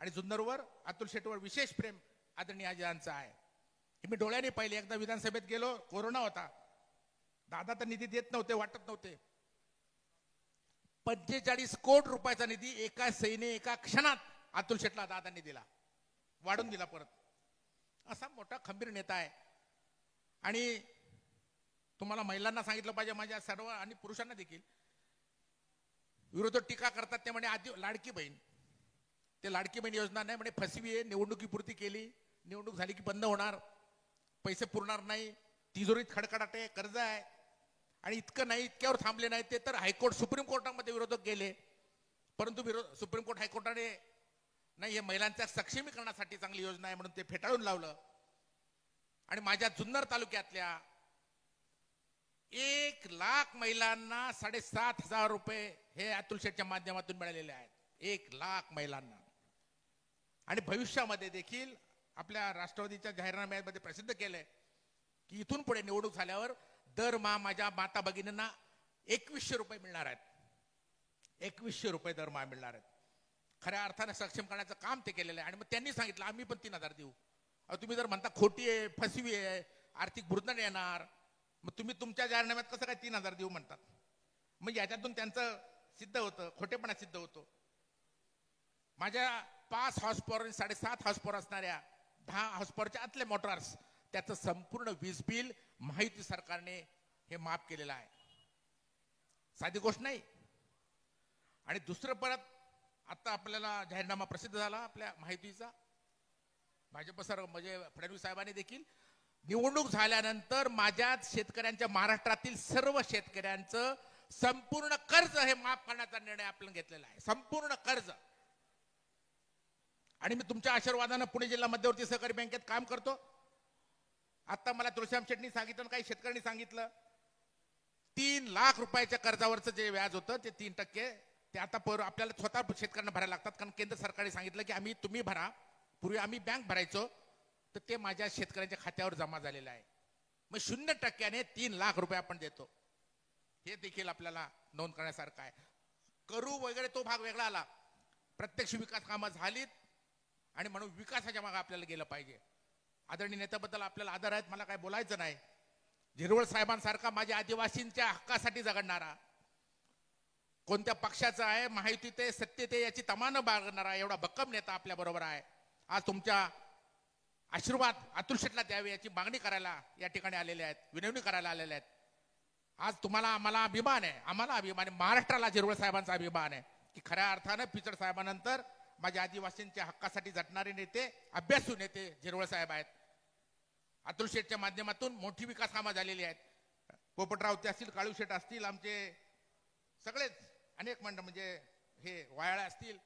आणि जुन्नरवर अतुल शेठवर विशेष प्रेम आदरणीय अजितांचं आहे. हे मी डोळ्याने पाहिले. एकदा विधानसभेत गेलो, कोरोना होता, दादा तर निधी देत नव्हते, वाटत नव्हते. 45 कोटी रुपयाचा निधी एका सैने एका क्षणात अतुल शेठला दादांनी दिला, वाढून दिला परत. असा मोठा खंबीर नेता आहे. आणि तुम्हाला महिलांना सांगितलं पाहिजे माझ्या सर्व आणि पुरुषांना देखील विरोधक टीका करतात ते म्हणे आधी लाडकी बहीण, ते लाडकी बहीण योजना नाही म्हणे फसवी आहे, निवडणुकीपुरती केली, निवडणूक झाली की बंद होणार, पैसे पुरणार नाही, तिजोरीत खडखडाट आहे, कर्ज आहे. आणि इतकं नाही, इतक्यावर थांबले नाही ते तर हायकोर्ट सुप्रीम कोर्टामध्ये विरोधक गेले. परंतु सुप्रीम कोर्ट हायकोर्टाने नाही हे महिलांच्या सक्षमीकरणासाठी चांगली योजना आहे म्हणून ते फेटाळून लावलं. आणि माझ्या जुन्नर तालुक्यातल्या 1,00,000 महिलांना 7,500 रुपये हे अतुल शेठच्या माध्यमातून मिळालेले आहेत. 1,00,000 महिलांना. आणि भविष्यामध्ये देखील आपल्या राष्ट्रवादीच्या जाहीरनाम्यामध्ये प्रसिद्ध केलंय की इथून पुढे निवडणूक झाल्यावर दरमहा माझ्या माता भगिनींना 2,100 रुपये मिळणार आहेत. 2,100 रुपये दरमहा मिळणार आहेत. खऱ्या अर्थाने सक्षम करण्याचं काम ते केलेलं आहे. आणि मग त्यांनी सांगितलं आम्ही पण 3,000 देऊ. तुम्ही जर म्हणता खोटी आहे, फसवी आहे, आर्थिक बुरधण येणार, मग तुम्ही तुमच्या जाहीरनाम्यात कसं काय 3,000 देऊ म्हणतात. मग याच्यातून त्यांचं सिद्ध होतं, खोटेपणा सिद्ध होतो. माझ्या 5 हॉर्स पॉवर आणि 7.5 हॉर्स पॉवर असणाऱ्या 10 हॉर्स पॉवरच्या आतले मोटर्स त्याचं संपूर्ण वीज बिल महायुती सरकारने हे माफ केलेलं आहे. साधी गोष्ट नाही. आणि दुसरं परत आता आपल्याला जाहीरनामा प्रसिद्ध झाला आपल्या महायुतीचा. भाजप म्हणजे फडणवीस साहेबांनी देखील निवडणूक झाल्यानंतर माझ्या शेतकऱ्यांच्या महाराष्ट्रातील सर्व शेतकऱ्यांचं संपूर्ण कर्ज हे माफ करण्याचा निर्णय आपण घेतलेला आहे. संपूर्ण कर्ज. आणि मी तुमच्या आशीर्वादानं पुणे जिल्हा मध्यवर्ती सहकारी बँकेत काम करतो. आता मला तुळशीराम शेट्टी सांगितलं, काही शेतकऱ्यांनी सांगितलं 3,00,000 रुपयाच्या कर्जावरचं जे व्याज होतं ते 3% ते आता आपल्याला स्वतः शेतकऱ्यांना भरायला लागतात. कारण केंद्र सरकारने सांगितलं की तुम्ही भरा. पूर्वी आम्ही बँक भरायचो, तर ते माझ्या शेतकऱ्यांच्या खात्यावर जमा झालेलं आहे. मग 0% 3,00,000 रुपये आपण देतो. हे देखील आपल्याला नोंद करण्यासारखं आहे. करू वगैरे तो भाग वेगळा आला. प्रत्यक्ष विकास कामं झालीत आणि म्हणून विकासाच्या मागे आपल्याला गेलं पाहिजे. आदरणीय नेत्याबद्दल आपल्याला आदर आहेत, मला काय बोलायचं नाही. झिरवळ साहेबांसारखा माझ्या आदिवासींच्या हक्कासाठी झगडणारा, कोणत्या पक्षाचा आहे, महायुतीत आहे, सत्तेत आहे याची तमानं बाळगणारा एवढा भक्कम नेता आपल्या बरोबर आहे. आज तुमच्या आशीर्वाद अतुल शेठला द्यावे याची मागणी करायला या ठिकाणी आलेले आहेत, विनवणी करायला आलेले आहेत. आज तुम्हाला आम्हाला अभिमान आहे, आम्हाला अभिमान आहे, महाराष्ट्राला झिरवळ साहेबांचा अभिमान आहे की खऱ्या अर्थानं पिचड साहेबांनंतर माझ्या आदिवासींच्या हक्कासाठी झटणारे नेते, अभ्यासू नेते झिरवळ साहेब आहेत. अतुल शेठच्या माध्यमातून मोठी विकास कामं झालेली आहेत. पोपटराव ते असतील, काळू शेठ असतील, आमचे सगळेच अनेक मंडळ म्हणजे हे वायाळा असतील,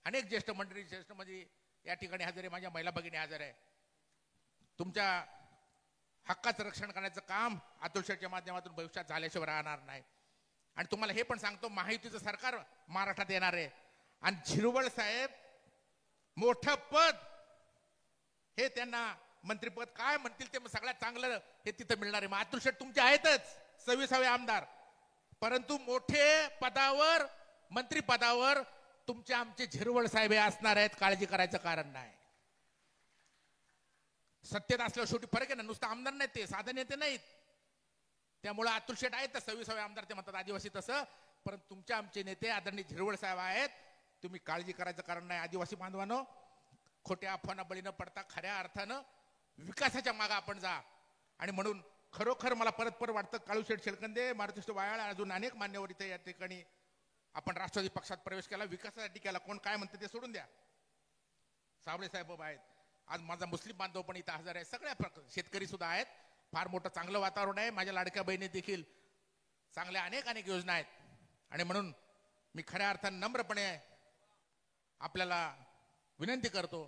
अनेक ज्येष्ठ मंडळी ज्येष्ठ म्हणजे या ठिकाणी हजर आहे. माझ्या महिला भगिनी हजर आहे. तुमच्या हक्काचं रक्षण करण्याचं काम अतुल शेठच्या माध्यमातून भविष्यात झाल्याशिवाय राहणार नाही. आणि तुम्हाला हे पण सांगतो, महायुतीचं सरकार महाराष्ट्रात येणार आहे आणि झिरवळ साहेब मोठं पद हे त्यांना मंत्रीपद काय म्हणतील ते सगळ्यात चांगलं हे तिथं मिळणार आहे. मग अतुल शेठ तुमचे आहेतच 26वे आमदार, परंतु मोठे पदावर मंत्रीपदावर तुमचे आमचे झिरवळ साहेब हे असणार आहेत. काळजी करायचं कारण नाही. सत्तेत असल्यावर शेवटी फरक आहे ना, नुसतं आमदार नाही ते साधे नेते नाहीत. त्यामुळे अतुल शेठ आहेत 26वे आमदार, ते म्हणतात आदिवासी तसं, परंतु तुमचे आमचे नेते आदरणीय झिरवळ साहेब आहेत. तुम्ही काळजी करायचं कारण नाही. आदिवासी बांधवांनो, खोट्या अफवांना बळी न पडता खऱ्या अर्थानं विकासाच्या मागे आपण जा. आणि म्हणून खरोखर मला परत वाटतं, काळूशेठ शेळकंदे, मारुतीष्ट वायाळा, अजून अनेक मान्यवर इथे या ठिकाणी आपण राष्ट्रवादी पक्षात प्रवेश केला, विकासासाठी केला. कोण काय म्हणते ते सोडून द्या. साबळे साहेब आहेत. आज माझा मुस्लिम बांधव पण इथं हजर आहे. सगळ्या शेतकरी सुद्धा आहेत. फार मोठं चांगलं वातावरण आहे. माझ्या लाडक्या बहिणी देखील चांगल्या अनेक योजना आहेत. आणि म्हणून मी खऱ्या अर्थानं नम्रपणे आपल्याला विनंती करतो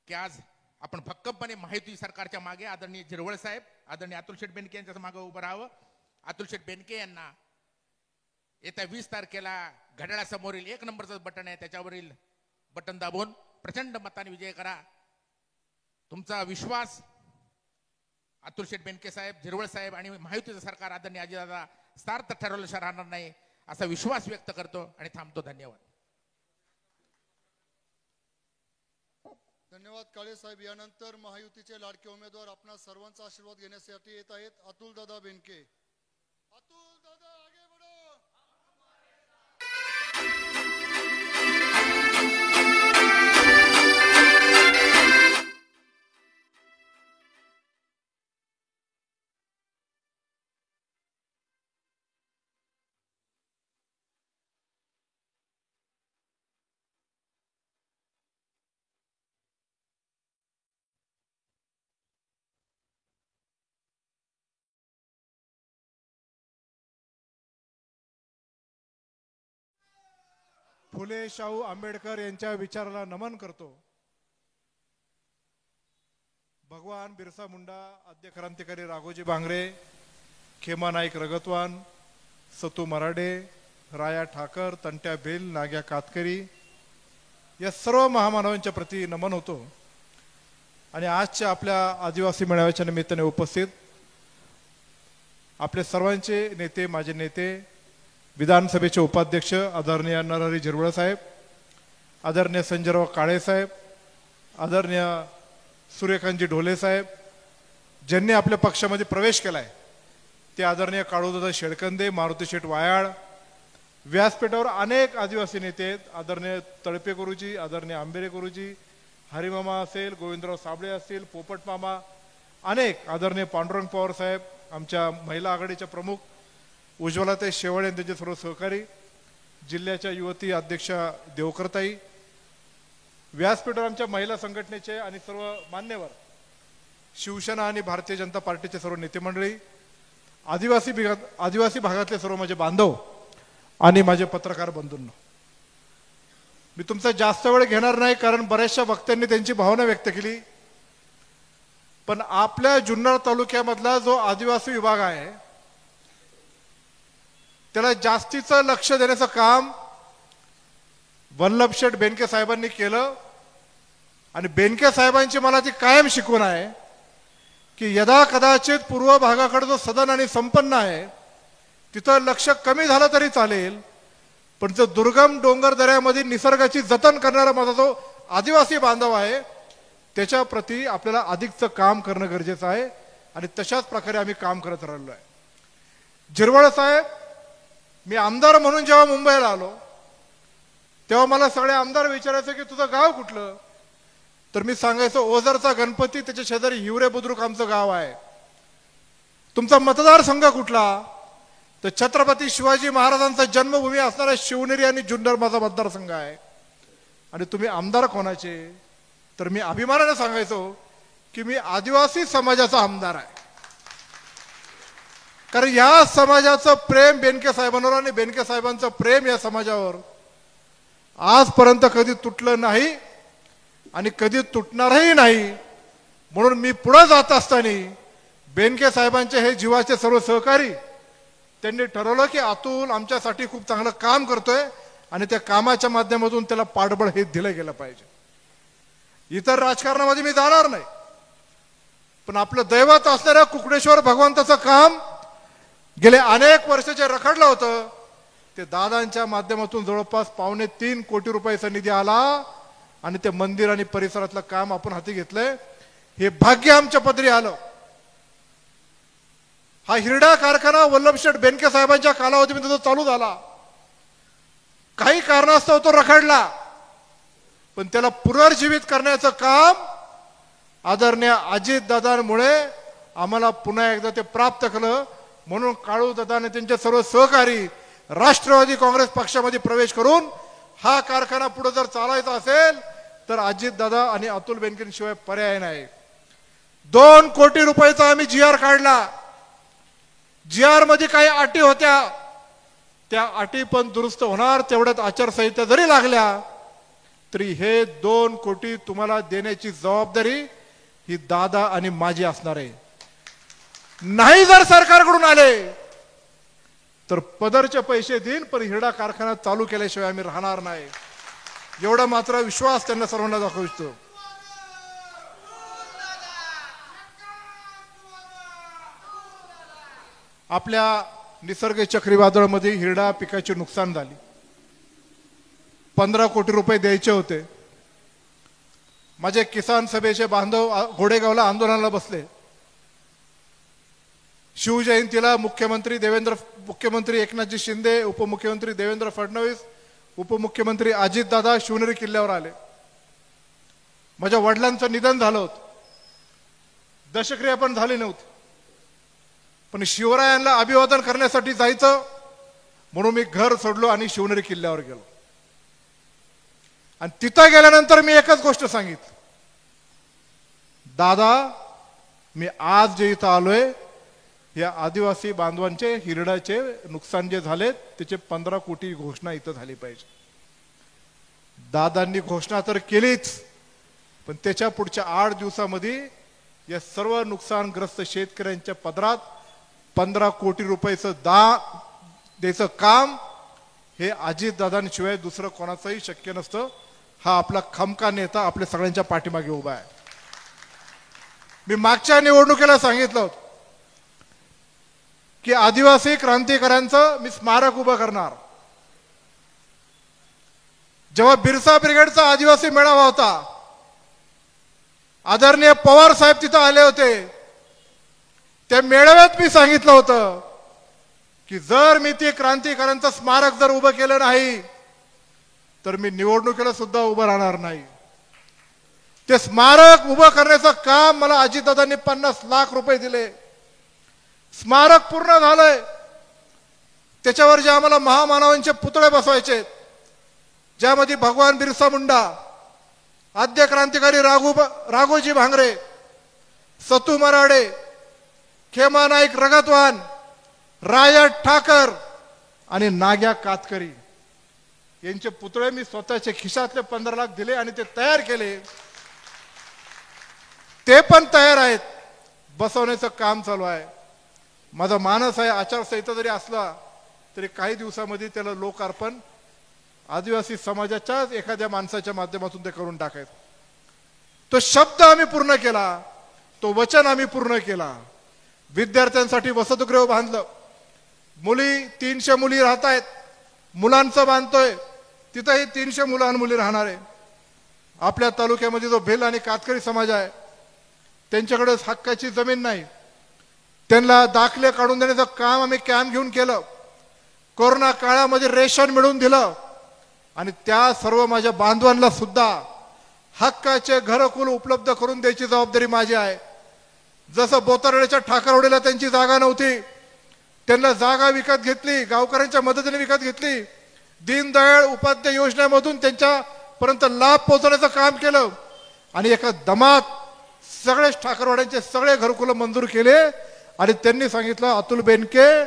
की आज आपण भक्कमपणे महायुती सरकारच्या मागे आदरणीय झिरवळ साहेब, आदरणीय अतुल शेठ बेनके यांच्या मागे उभं राहावं. अतुल शेठ बेनके यांना येत्या 20 तारखेला घड्याळासमोरील 1 नंबरचं बटन आहे, त्याच्यावरील बटन दाबून प्रचंड मताने विजय करा. तुमचा विश्वास अतुल शेठ बेनके साहेब, झिरवळ साहेब आणि महायुतीचं सरकार आदरणीय अजितदादा सार्थ ठरवल्याशिवाय राहणार नाही असा विश्वास व्यक्त करतो आणि थांबतो. धन्यवाद. धन्यवाद काळे साहेब. यानंतर महायुतीचे लाडके उमेदवार आपणा सर्वांचा आशीर्वाद घेण्यासाठी येत आहेत अतुल दादा बेनके. अतुल दादा आगे बढ़ो. फुले शाहू आंबेडकर यांच्या विचाराला नमन करतो. भगवान बिरसा मुंडा, आद्य क्रांतिकारी राघोजी बांगरे, खेमा नाईक रगतवान, सतू मराडे, राया ठाकर, तंट्या बेल, नाग्या कातकरी या सर्व महामानवांच्या प्रती नमन होतो. आणि आजच्या आपल्या आदिवासी मेळाव्याच्या निमित्ताने उपस्थित आपले सर्वांचे नेते, माझे नेते, विधानसभेचे उपाध्यक्ष आदरणीय नरहरी झिरवळ साहेब, आदरणीय संजयराव काळे साहेब, आदरणीय सूर्यकांतजी ढोले साहेब, ज्यांनी आपल्या पक्षामध्ये प्रवेश केलाय ते आदरणीय काळूदादा शेळकंदे, मारुती शेठ वायाळ, व्यासपीठावर अनेक आदिवासी नेते आहेत, आदरणीय तळपे गुरुजी, आदरणीय आंबेरे गुरुजी, हरिमामा असेल, गोविंदराव साबळे असतील, पोपट मामा, अनेक आदरणीय पांडुरंग पवार साहेब, आमच्या महिला आघाडीच्या प्रमुख उज्ज्वलाताई शेवाळे आणि त्यांचे सर्व सहकारी, जिल्ह्याच्या युवती अध्यक्षा देवकरताई, व्यासपीठावर आमच्या महिला संघटनेचे आणि सर्व मान्यवर, शिवसेना आणि भारतीय जनता पार्टीचे सर्व नेते मंडळी, आदिवासी भागातले सर्व माझे बांधव आणि माझे पत्रकार बंधूंनो, मी तुमचा जास्त वेळ घेणार नाही कारण बऱ्याचशा वक्त्यांनी त्यांची भावना व्यक्त केली. पण आपल्या जुन्नर तालुक्यामधला जो आदिवासी विभाग आहे त्याला जास्तीचं लक्ष देण्याचं काम वल्लभ शेठ बेनके साहेबांनी केलं. आणि बेनके साहेबांची मला ती कायम शिकवण आहे की यदा कदाचित पूर्व भागाकडे जो सदन आणि संपन्न आहे तिथं लक्ष कमी झालं तरी चालेल, पण जो दुर्गम डोंगर दऱ्यामध्ये निसर्गाची जतन करणारा माझा जो आदिवासी बांधव आहे त्याच्या प्रती आपल्याला अधिकचं काम करणं गरजेचं आहे. आणि तशाच प्रकारे आम्ही काम करत राहिलो आहे. झिरवळ साहेब, मी आमदार म्हणून जेव्हा मुंबईला आलो तेव्हा मला सगळे आमदार विचारायचे की तुझं गाव कुठलं, तर मी सांगायचो ओझरचा गणपती, त्याच्या शेजारी हिवरे बुद्रुक आमचं गाव आहे. तुमचा मतदारसंघ कुठला, तर छत्रपती शिवाजी महाराजांचा जन्मभूमी असणारा शिवनेरी आणि जुन्नर माझा मतदारसंघ आहे. आणि तुम्ही आमदार कोणाचे, तर मी अभिमानाने सांगायचो की मी आदिवासी समाजाचा आमदार आहे. कारण या समाजाचं प्रेम बेनके साहेबांवर आणि बेनके साहेबांचं प्रेम या समाजावर आजपर्यंत कधी तुटलं नाही आणि कधी तुटणारही नाही. म्हणून मी पुढे जात असताना बेनके साहेबांचे हे जीवाचे सर्व सहकारी त्यांनी ठरवलं की अतुल आमच्यासाठी खूप चांगलं काम करतोय आणि त्या कामाच्या माध्यमातून त्याला पाठबळ हे दिलं गेलं पाहिजे. इतर राजकारणामध्ये मी जाणार नाही, पण आपलं दैवत असणाऱ्या कुकडेश्वर भगवंताचं काम गेले अनेक वर्षाचे रखडलं होतं, ते दादांच्या माध्यमातून जवळपास 2.25 कोटी रुपयाचा निधी आला आणि ते मंदिर आणि परिसरातलं काम आपण हाती घेतलंय. हे भाग्य आमच्या पदरी आलं. हा हिरडा कारखाना वल्लभ शेठ बेनके साहेबांच्या कालावधीमध्ये जो चालू झाला, काही कारणास्तव तो रखडला, पण त्याला पुनर्जीवित करण्याचं काम आदरणीय अजित दादांमुळे आम्हाला पुन्हा एकदा ते प्राप्त केलं. म्हणून काळू दादा आणि त्यांचे सर्व सहकारी राष्ट्रवादी काँग्रेस पक्षामध्ये प्रवेश करून हा कारखाना पुढे जर चालायचा असेल तर अजित दादा आणि अतुल बेनकेंशिवाय पर्याय नाही. 2 कोटी रुपयाचा आम्ही GR काढला. GR मध्ये काही अटी होत्या, त्या अटी पण दुरुस्त होणार, तेवढ्यात आचारसंहिता जरी लागल्या तरी हे 2 कोटी तुम्हाला देण्याची जबाबदारी ही दादा आणि माझी असणार आहे. नाही जर सरकारकडून आले तर पदरचे पैसे देईन, पण हिरडा कारखाना चालू केल्याशिवाय आम्ही राहणार नाही. एवढा मात्र विश्वास त्यांना सर्वांना दाखवू इच्छितो. आपल्या निसर्ग चक्रीवादळामध्ये हिरडा पिकाचे नुकसान झाले. 15 कोटी रुपये द्यायचे होते. माझे किसान सभेचे बांधव घोडेगावला आंदोलनाला बसले. शिवजयंतीला मुख्यमंत्री एकनाथजी शिंदे, उपमुख्यमंत्री देवेंद्र फडणवीस, उपमुख्यमंत्री अजितदादा शिवनेरी किल्ल्यावर आले. माझ्या वडिलांचं निधन झालं होतं, दशक्रिया पण झाली नव्हती, पण शिवरायांना अभिवादन करण्यासाठी जायचं म्हणून मी घर सोडलो आणि शिवनेरी किल्ल्यावर गेलो. आणि तिथं गेल्यानंतर मी एकच गोष्ट सांगितली, दादा मी आज जे इथं आलोय या आदिवासी बांधवांचे हिरडाचे नुकसान जे झाले त्याचे 15 कोटी घोषणा इथं झाली पाहिजे. दादांनी घोषणा तर केलीच, पण त्याच्या पुढच्या 8 दिवसामध्ये या सर्व नुकसानग्रस्त शेतकऱ्यांच्या पदरात 15 कोटी रुपयाचं द्यायचं काम हे अजितदादांशिवाय दुसरं कोणाचंही शक्य नसतं. हा आपला खमका नेता आपल्या सगळ्यांच्या पाठीमागे उभा आहे. मी मागच्या निवडणुकीला सांगितलं होतं की आदिवासी क्रांतिकाऱ्यांचं मी स्मारक उभं करणार. जेव्हा बिरसा ब्रिगेडचा आदिवासी मेळावा होता, आदरणीय पवार साहेब तिथं आले होते. त्या मेळाव्यात मी सांगितलं होतं की जर मी ते क्रांतिकाऱ्यांचं स्मारक जर उभं केलं नाही तर मी निवडणुकीला सुद्धा उभं राहणार नाही. ते स्मारक उभं करण्याचं काम मला अजितदादांनी 50 लाख रुपये दिले. स्मारक पूर्ण झालंय. त्याच्यावर जे आम्हाला महामानवांचे पुतळे बसवायचे, ज्यामध्ये भगवान बिरसा मुंडा, आद्य क्रांतिकारी राघोजी भांगरे, सतू मराडे, खेमा नाईक रगतवान, राया ठाकर आणि नाग्या कातकरी यांचे पुतळे मी स्वतःच्या खिशातले 15 लाख दिले आणि ते तयार केले. ते पण तयार आहेत. बसवण्याचं काम चालू आहे. माझा मानस आहे आचारसंहिता जरी असला तरी काही दिवसामध्ये त्याला लोकार्पण आदिवासी समाजाच्याच एखाद्या माणसाच्या माध्यमातून ते करून टाकायचं. तो शब्द आम्ही पूर्ण केला, तो वचन आम्ही पूर्ण केला. विद्यार्थ्यांसाठी वसतिगृह बांधलं. 300 मुली राहत आहेत. मुलांचं बांधतोय, तिथंही 300 मुलं मुली राहणार आहे. आपल्या तालुक्यामध्ये जो भेल आणि कातकरी समाज आहे त्यांच्याकडे हक्काची जमीन नाही. त्यांना दाखले काढून देण्याचं काम आम्ही कॅम्प घेऊन केलं. कोरोना काळामध्ये रेशन मिळवून दिलं आणि त्या सर्व माझ्या बांधवांना सुद्धा हक्काचे घरकुल उपलब्ध करून द्यायची जबाबदारी माझी आहे. जसं बोतारड्याच्या ठाकरवाडीला त्यांची जागा नव्हती, त्यांना जागा विकत घेतली, गावकऱ्यांच्या मदतीने विकत घेतली. दीनदयाळ उपाध्याय योजनेमधून त्यांच्यापर्यंत लाभ पोहोचवण्याचं काम केलं आणि एका दमात सगळे ठाकरवाड्यांचे सगळे घरकुल मंजूर केले. आणि त्यांनी सांगितलं, अतुल बेनके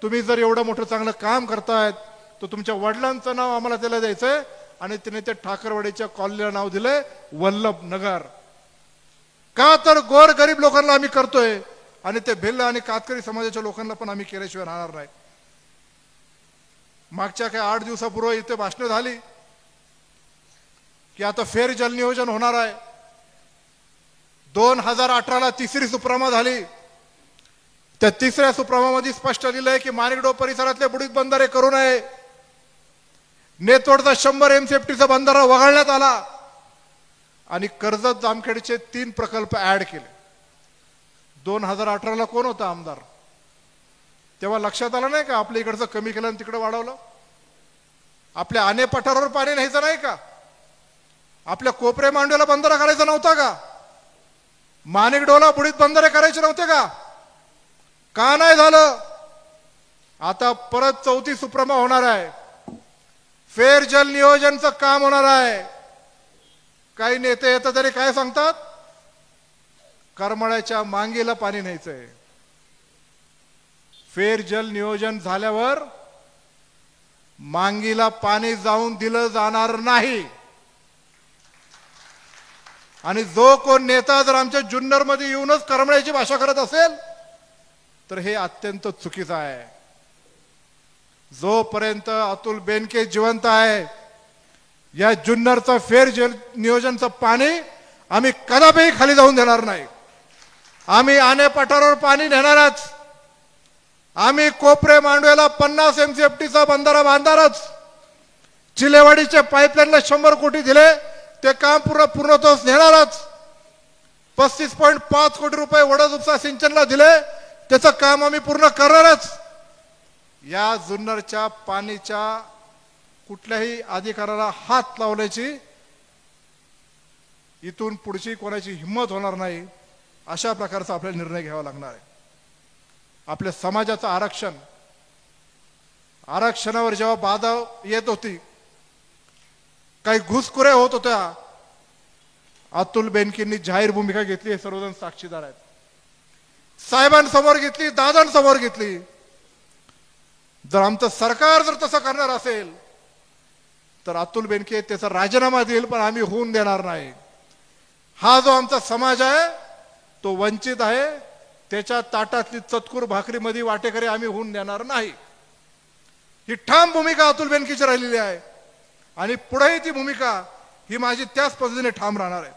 तुम्ही जर एवढं मोठं चांगलं काम करतायत तर तुमच्या वडिलांचं नाव आम्हाला त्याला द्यायचंय. आणि त्याने त्या ठाकरवाडीच्या कॉलनीला नाव दिलंय वल्लभ नगर. का तर गोर गरीब लोकांना आम्ही करतोय आणि ते भिल्ल आणि कातकरी समाजाच्या लोकांना पण आम्ही केल्याशिवाय राहणार नाही. मागच्या काही 8 दिवसापूर्वी इथे भाषणं झाली की आता फेर जल नियोजन होणार आहे. 2018ला तिसरी सुप्रमा झाली. त्या तिसऱ्या सुप्रमामध्ये स्पष्ट लिहिलंय की माणिकडो परिसरातले बुडीत बंधारे करू नये. नेतोडचा 100 MCFTचा बंधारा वगळण्यात आला आणि कर्जत जामखेडचे 3 प्रकल्प ऍड केले. 2018ला कोण होता आमदार? तेव्हा लक्षात आलं नाही का आपल्या इकडचं कमी केलं आणि तिकडे वाढवलं? आपल्या आने पठारावर पाणी न्यायचं नाही का? आपल्या कोपरे मांडव्याला बंधारा करायचा नव्हता का? माणिकडोला बुडीत बंधारे करायचे नव्हते का? का नाही झालं? आता परत 4थी सुप्रमा होणार आहे. फेर जल नियोजनचं काम होणार आहे. काही नेते येतात तरी काय सांगतात? करमळ्याच्या मांगीला पाणी न्यायचंय. फेर जल नियोजन झाल्यावर मांगीला पाणी जाऊन दिलं जाणार नाही. आणि जो कोण नेता जर आमच्या जुन्नर मध्ये येऊनच करमळ्याची भाषा करत असेल तर हे अत्यंत चुकीचं आहे. जोपर्यंत अतुल बेनके जिवंत आहे या जुन्नरचं फेर जल नियोजनचं पाणी आम्ही कदापि खाली जाऊन देणार नाही. आम्ही आने पठारावर पाणी नेणारच. आम्ही कोपरे मांडव्याला 50 MCFTचा बंधारा बांधणारच. चिलेवाडीच्या पाईपलाईनला 100 कोटी दिले, ते काम पूर्णत्वास नेणारच. 35.5 कोटी रुपये वडद उपसा सिंचनला दिले, त्याचं काम आम्ही पूर्ण करणारच. या जुन्नरच्या पाणीच्या कुठल्याही अधिकाराला हात लावण्याची इथून पुढची कोणाची हिंमत होणार नाही. अशा प्रकारचा आपल्याला निर्णय घ्यावा लागणार आहे. आपल्या समाजाचं आरक्षणावर जेव्हा बाधा येत होती, काही घुसखोऱ्या होत होत्या, अतुल बेनकेंनी जाहीर भूमिका घेतली. हे सर्वजण साक्षीदार आहेत. साहेबांसमोर घेतली, दादांसमोर घेतली. जर आमचं सरकार जर तसं करणार असेल तर अतुल बेनके त्याचा राजीनामा देईल, पण आम्ही होऊन देणार नाही. हा जो आमचा समाज आहे तो वंचित आहे, त्याच्या ताटातली चतकूर भाकरीमध्ये वाटेकरी आम्ही होऊन देणार नाही. ही ठाम भूमिका अतुल बेनकेची राहिलेली आहे आणि पुढेही ती भूमिका ही माझी त्याच पद्धतीने ठाम राहणार आहे.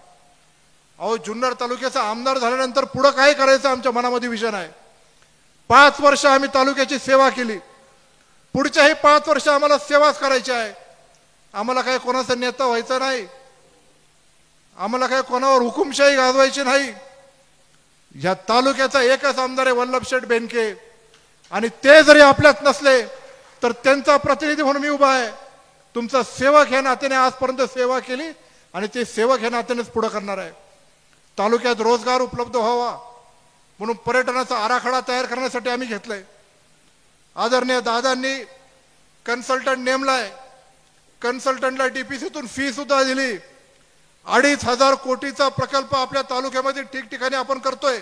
अहो, जुन्नर तालुक्याचा आमदार झाल्यानंतर पुढे काय करायचं आमच्या मनामध्ये विजन आहे. 5 वर्ष आम्ही तालुक्याची सेवा केली, पुढच्याही 5 वर्ष आम्हाला सेवाच करायची आहे. आम्हाला काय कोणाचा नेता व्हायचा नाही, आम्हाला काय कोणावर हुकुमशाही गाजवायची नाही. या तालुक्याचा एकच आमदार आहे वल्लभशेठ बेनके, आणि ते जरी आपल्यात नसले तर त्यांचा प्रतिनिधी म्हणून मी उभा आहे. तुमचा सेवक ह्या नात्याने आजपर्यंत सेवा केली आणि ते सेवक ह्या नात्यानेच पुढे करणार आहे. तालुक्यात रोजगार उपलब्ध व्हावा म्हणून पर्यटनाचा आराखडा तयार करण्यासाठी आम्ही घेतलाय. आदरणीय दादांनी कन्सल्टंट नेमलाय, कन्सल्टंटला डीपीसीतून फी सुद्धा दिली. 2,500 कोटीचा प्रकल्प आपल्या तालुक्यामध्ये ठिकठिकाणी आपण करतोय.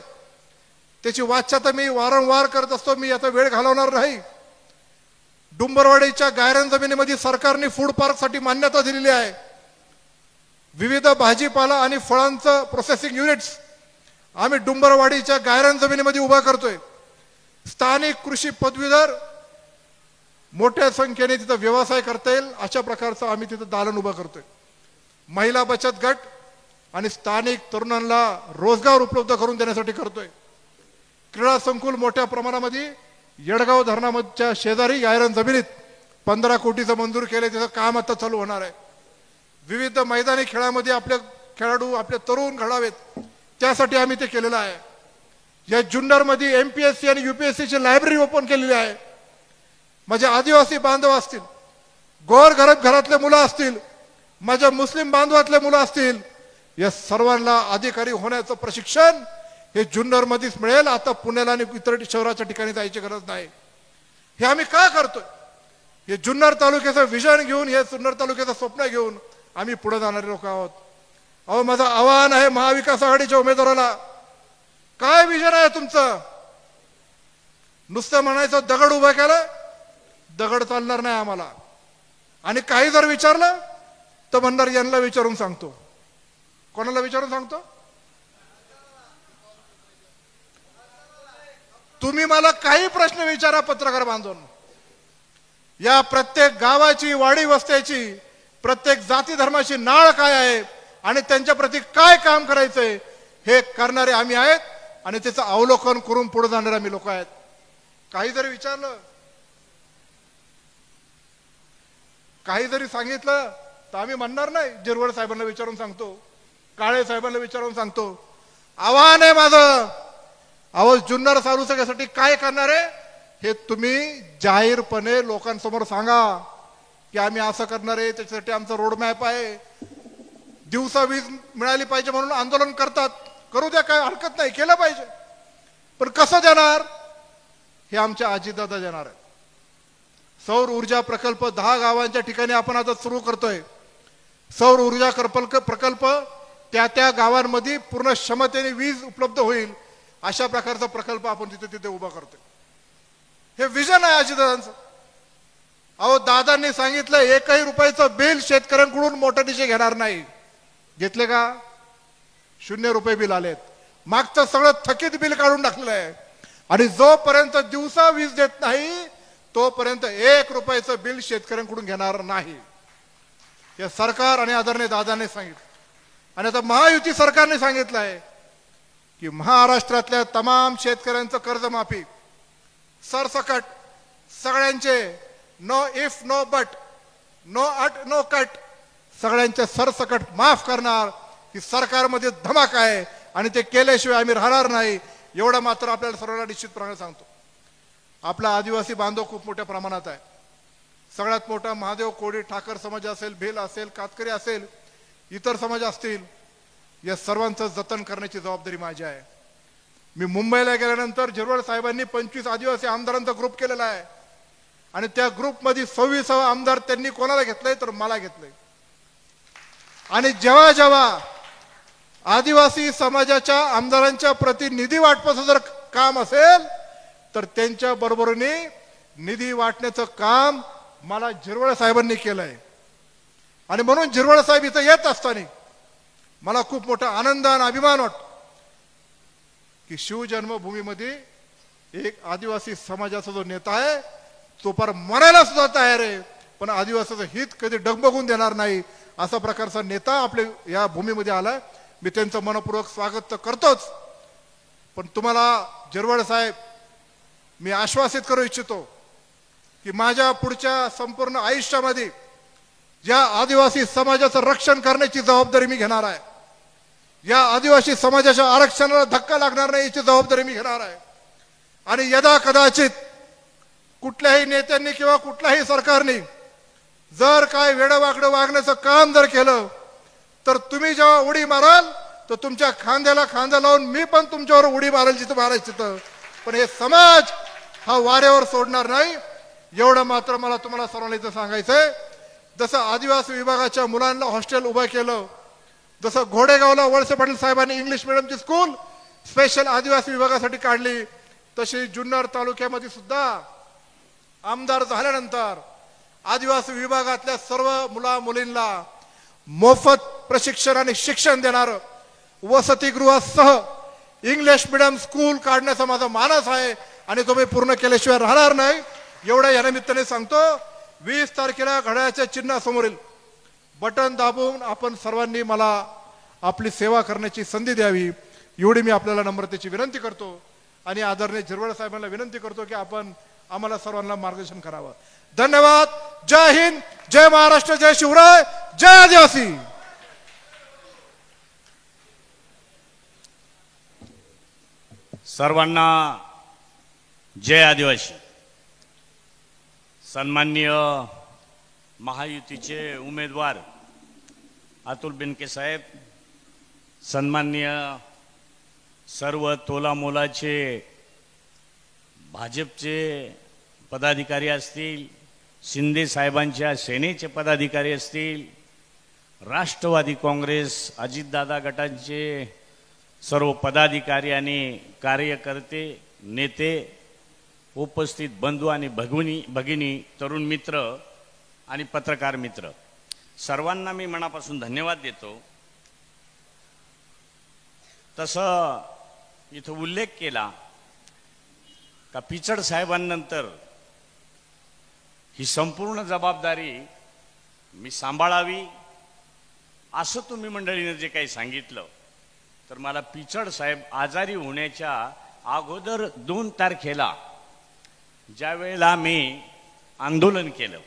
त्याची वाच्यता मी वारंवार करत असतो, मी आता वेळ घालवणार नाही. डुंबरवाडीच्या गायरान जमिनीमध्ये सरकारने फूड पार्कसाठी मान्यता दिलेली आहे. विविध भाजीपाला आणि फळांचं प्रोसेसिंग युनिट्स आम्ही डुंबरवाडीच्या गायरान जमिनीमध्ये उभा करतोय. स्थानिक कृषी पदवीधर मोठ्या संख्येने तिथं व्यवसाय करता येईल अशा प्रकारचं आम्ही तिथं दालन उभं करतोय. महिला बचत गट आणि स्थानिक तरुणांना रोजगार उपलब्ध करून देण्यासाठी करतोय. क्रीडा संकुल मोठ्या प्रमाणामध्ये येडगाव धरणाच्या शेजारी गायरान जमिनीत 15 कोटीचं मंजूर केले, त्याचं काम आता चालू होणार आहे. विविध मैदानी खेळामध्ये आपले खेळाडू, आपले तरुण घडावेत त्यासाठी आम्ही ते केलेलं आहे. या जुन्नरमध्ये MPSC आणि UPSCची लायब्ररी ओपन केलेली आहे. माझे आदिवासी बांधव असतील, गोर घरातले मुलं असतील, माझ्या मुस्लिम बांधवातले मुलं असतील, या सर्वांना अधिकारी होण्याचं प्रशिक्षण हे जुन्नर मध्येच मिळेल. आता पुण्याला आणि इतर शहराच्या ठिकाणी जायची गरज नाही. हे आम्ही का करतोय? हे जुन्नर तालुक्याचं विजन घेऊन, हे जुन्नर तालुक्याचं स्वप्न घेऊन आम्ही पुढे जाणारे लोक आहोत. अहो, माझं आव्हान आहे महाविकास आघाडीच्या उमेदवाराला, काय विजन आहे तुमचं? नुसतं म्हणायचं दगड उभा केला, दगड चालणार नाही आम्हाला. आणि काही जर विचारलं तर म्हणणार यांना विचारून सांगतो. कोणाला विचारून सांगतो? तुम्ही मला काही प्रश्न विचारा पत्रकार बांधून. या प्रत्येक गावाची, वाडी वस्त्याची, प्रत्येक जाती धर्माची नाळ काय आहे आणि त्यांच्या प्रती काय काम करायचंय हे करणारे आम्ही आहेत आणि त्याचं अवलोकन करून पुढे जाणारे आम्ही लोक आहेत. काही जरी विचारलं, काही जरी सांगितलं तर आम्ही म्हणणार नाही जिरवळ साहेबांना विचारून सांगतो, काळे साहेबांना विचारून सांगतो. आव्हान आहे माझं. अहो, जुन्नर तालुक्यासाठी काय करणार आहे हे तुम्ही जाहीरपणे लोकांसमोर सांगा की आम्ही असं करणार आहे, त्याच्यासाठी आमचा रोडमॅप आहे. दिवसा वीज मिळाली पाहिजे म्हणून आंदोलन करतात, करू द्या, काय हरकत नाही, केलं पाहिजे. पण कसं देणार हे आमच्या अजितदादा देणार आहे. सौर ऊर्जा प्रकल्प 10 गावांच्या ठिकाणी आपण आता सुरू करतोय. सौर ऊर्जा प्रकल्प त्या गावांमध्ये पूर्ण क्षमतेने वीज उपलब्ध होईल अशा प्रकारचा प्रकल्प आपण तिथे उभा करतोय. हे विजन आहे अजितदादांचं. अहो, दादांनी सांगितलं 1ही रुपयाचं बिल शेतकऱ्यांकडून मोठ्याने घेणार नाही. घेतले का? 0 रुपये बिल आलेत. मागचं सगळं थकीत बिल काढून टाकलेलं आहे. आणि जोपर्यंत दिवसा वीज देत नाही तोपर्यंत 1 रुपयाचं बिल शेतकऱ्यांकडून घेणार नाही. हे सरकार आणि आदरणीय दादांनी सांगितलं. आणि आता महायुती सरकारने सांगितलं आहे की महाराष्ट्रातल्या तमाम शेतकऱ्यांचं कर्जमाफी सरसकट सगळ्यांचे, no if no but, no अट नो कट, सगळ्यांचे सरसकट माफ करणार. ही सरकारमध्ये धमाक आहे आणि ते केल्याशिवाय आम्ही राहणार नाही. एवढं मात्र आपल्याला सर्वांना निश्चितपणे सांगतो. आपला आदिवासी बांधव खूप मोठ्या प्रमाणात आहे. सगळ्यात मोठा महादेव कोळी ठाकर समाज असेल, भेल असेल, कातकरी असेल, इतर समाज असतील, या सर्वांचं जतन करण्याची जबाबदारी माझी आहे. मी मुंबईला गेल्यानंतर झिरवळ साहेबांनी 25 आदिवासी आमदारांचा ग्रुप केलेला आहे आणि त्या ग्रुपमध्ये 26वा आमदार त्यांनी कोणाला घेतलंय तर मला घेतलंय. आणि जेव्हा जेव्हा आदिवासी समाजाच्या आमदारांच्या प्रति निधी वाटपाचं जर काम असेल तर त्यांच्या बरोबरीने निधी वाटण्याचं काम मला झिरवळ साहेबांनी केलंय. आणि म्हणून झिरवळ साहेब इथं येत असताना मला खूप मोठा आनंद आणि अभिमान वाटतो. की शिवजन्मभूमीमध्ये एक आदिवासी समाजाचा जो नेता आहे तो फार मरायला सुद्धा तयार आहे, पण आदिवासीचं हित कधी डगमगून देणार नाही असा प्रकारचा नेता आपल्या या भूमीमध्ये आलाय. मी त्यांचं मनपूर्वक स्वागत तर करतोच, पण तुम्हाला जिरवळ साहेब मी आश्वासित करू इच्छितो की माझ्या पुढच्या संपूर्ण आयुष्यामध्ये या आदिवासी समाजाचं रक्षण करण्याची जबाबदारी मी घेणार आहे. या आदिवासी समाजाच्या आरक्षणाला धक्का लागणार नाही याची जबाबदारी मी घेणार आहे. आणि यदा कदाचित कुठल्याही नेत्यांनी किंवा कुठल्याही सरकारने जर काय वेडवाकडं वागण्याचं काम जर केलं तर तुम्ही जेव्हा उडी माराल तर तुमच्या खांद्याला खांदा लावून मी पण तुमच्यावर उडी मारेल जिथं मारायची तिथं. पण हे समाज हा वाऱ्यावर सोडणार नाही एवढं मात्र मला तुम्हाला सर्वांना इथं सांगायचंय. जसं आदिवासी विभागाच्या मुलांना हॉस्टेल उभं केलं, जसं घोडेगावला वळसे पाटील साहेबांनी इंग्लिश मिडियमची स्कूल स्पेशल आदिवासी विभागासाठी काढली, तशी जुन्नर तालुक्यामध्ये सुद्धा आमदार झाल्यानंतर आदिवासी विभागातल्या सर्व मुला मुलींना मोफत प्रशिक्षण आणि शिक्षण देणारं वसतिगृहासह इंग्लिश मिडियम स्कूल काढण्याचा माझा मानस आहे आणि तो मी पूर्ण केल्याशिवाय राहणार नाही. एवढ्या या निमित्ताने सांगतो. 20 तारखेला घड्याळाच्या चिन्हासमोरील बटन दाबून आपण सर्वांनी मला आपली सेवा करण्याची संधी द्यावी एवढी मी आपल्याला नम्रतेची विनंती करतो आणि आदरणीय जिरवळ साहेबांना विनंती करतो की आपण आम्हाला सर्वांना मार्गदर्शन करावं. धन्यवाद. जय हिंद, जय महाराष्ट्र, जय शिवराय, जय आदिवासी. सर्वांना जय आदिवासी. सन्माननीय महायुतीचे उमेदवार अतुल बेनके साहेब, सन्माननीय सर्व तोलामोलाचे भाजपचे पदाधिकारी असतील, शिंदे साहेबांच्या सेनेचे पदाधिकारी असतील, राष्ट्रवादी काँग्रेस अजितदादा गटांचे सर्व पदाधिकारी आणि कार्यकर्ते, नेते, उपस्थित बंधू आणि भगिनी, तरुण मित्र आणि पत्रकार मित्र, सर्वांना मी मनापासून धन्यवाद देतो. तसं इथं उल्लेख केला का पिचड साहेबांनंतर ही संपूर्ण जबाबदारी मी सांभाळावी असं तुम्ही मंडळीने जे काही सांगितलं, तर मला पिचड साहेब आजारी होण्याच्या अगोदर 2 तारखेला ज्या वेळेला मी आंदोलन केलं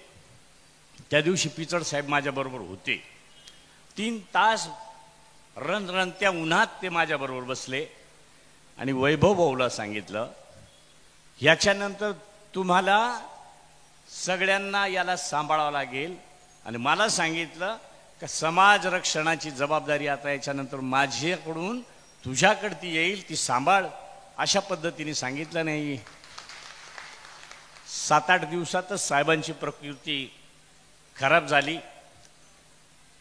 त्या दिवशी पिचड साहेब माझ्याबरोबर होते. 3 तास रणरणत्या उन्हात ते माझ्याबरोबर बसले आणि वैभव भाऊला सांगितलं याच्यानंतर तुम्हाला सगळ्यांना याला सांभाळावं लागेल आणि मला सांगितलं का समाज रक्षणाची जबाबदारी आता याच्यानंतर माझ्याकडून तुझ्याकडे ती येईल, ती सांभाळ, अशा पद्धतीने सांगितलं. नाही 7-8 दिवसातच साहेबांची प्रकृती खराब झाली.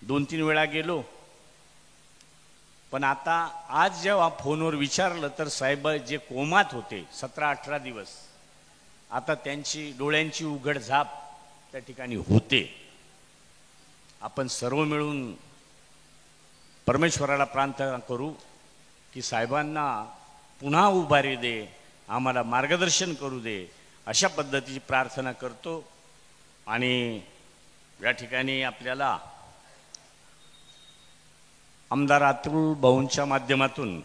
2-3 वेळा गेलो, पण आता आज जेव्हा फोनवर विचारलं तर साहेब जे कोमात होते 17-18 दिवस, आता त्यांची डोळ्यांची उघड झाप त्या ठिकाणी होते. आपण सर्व मिळून परमेश्वराला प्रार्थना करू की साहेबांना पुन्हा उभारी दे, आम्हाला मार्गदर्शन करू दे, अशा पद्धतीची प्रार्थना करतो. आणि या ठिकाणी आपल्याला आमदार अतुल भाऊंच्या माध्यमातून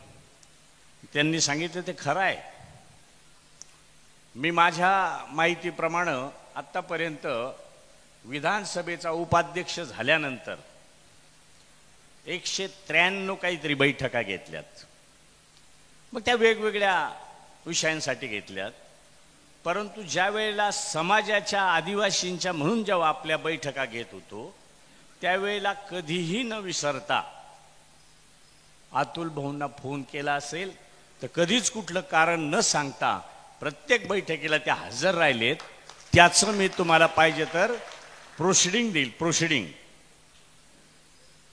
त्यांनी सांगितलं ते खरं आहे. मी माझ्या माहितीप्रमाणे आत्तापर्यंत विधानसभेचा उपाध्यक्ष झाल्यानंतर 193 काहीतरी बैठका घेतल्यात. मग त्या वेगवेगळ्या विषयांसाठी घेतल्यात. परंतु ज्या वेळेला समाजाच्या आदिवासींच्या म्हणून जेव्हा आपल्या बैठका घेत होतो त्यावेळेला कधीही न विसरता अतुल भाऊंना फोन केला असेल तर कधीच कुठलं कारण न सांगता प्रत्येक बैठकीला ते हजर राहिलेत. त्याचं मी तुम्हाला पाहिजे तर प्रोसिडिंग देईल. प्रोसिडिंग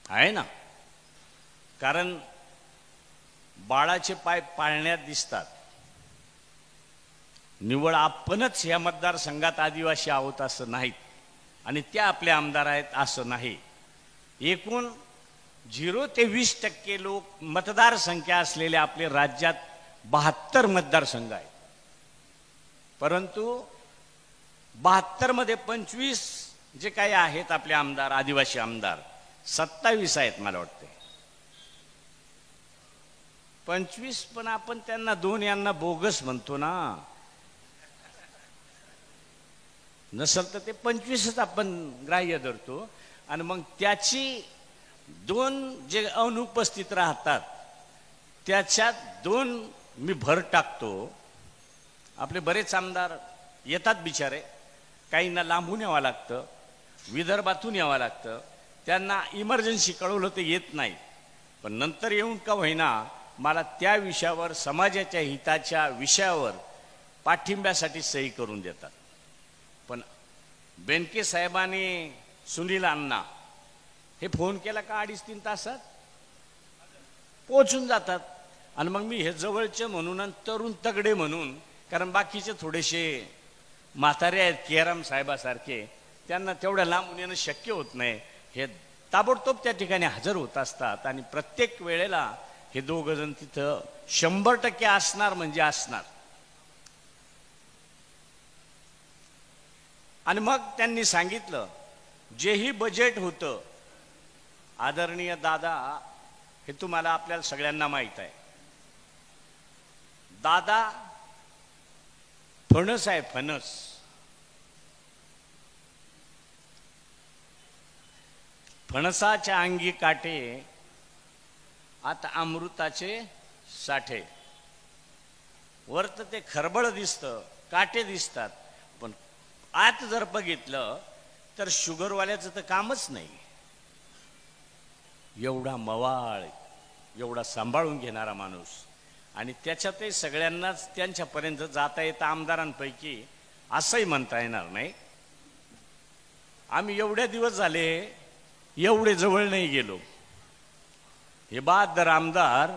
आहे ना, कारण बाळाचे पाय पाळण्यात दिसतात. निव्वळ आपणच या मतदारसंघात आदिवासी आहोत असं नाहीत आणि त्या आपले आमदार आहेत असं नाही. एकूण 0 ते 20% लोक मतदारसंख्या असलेले आपले राज्यात 72 मतदारसंघ आहेत, परंतु 72 मध्ये 25 जे काही आहेत आपले आमदार, आदिवासी आमदार 27 आहेत मला वाटते. 25 पण आपण त्यांना 2 यांना बोगस म्हणतो ना, नसल तर ते 25च आपण ग्राह्य धरतो. आणि मग त्याची 2 जे अनुपस्थित राहतात त्याच्यात 2 मी भर टाकतो. आपले बरेच आमदार येतात बिचारे, काहींना लांबून यावं लागतं, विदर्भातून यावं लागतं, त्यांना इमर्जन्सी कळवलं ते येत नाही, पण नंतर येऊन का होईना मला त्या विषयावर, समाजाच्या हिताच्या विषयावर पाठिंब्यासाठी सही करून देतात. पण बेनके साहेबांनी सुनील अण्णा हे फोन केला का 2.5-3 तासात पोहोचून जातात. आणि मग मी हे जवळचे म्हणून आणि तरुण तगडे म्हणून, कारण बाकीचे थोडेसे म्हातारे आहेत केराम साहेबासारखे, त्यांना तेवढ्या लांबून येणं शक्य होत नाही, हे ताबडतोब त्या ठिकाणी हजर होत असतात. आणि प्रत्येक वेळेला हे 2 जण तिथं 100% असणार म्हणजे असणार. आणि मग त्यांनी सांगितलं जेही बजेट होतं, आदरणीय दादा, हे तुम्हाला आपल्याला सगळ्यांना माहित आहे, दादा फणस आहे, फणस. फणसाच्या अंगी काटे, आता अमृताचे साठे. वर तर ते खरबळ दिसतं, काटे दिसतात, पण आत जर बघितलं तर शुगरवाल्याचं तर कामच नाही. एवढा मवाळ, एवढा सांभाळून घेणारा माणूस, आणि त्याच्यातही सगळ्यांनाच त्यांच्यापर्यंत जाता येतं आमदारांपैकी असंही म्हणता येणार नाही. आम्ही एवढे दिवस झाले एवढे जवळ नाही गेलो. हे बहादर आमदार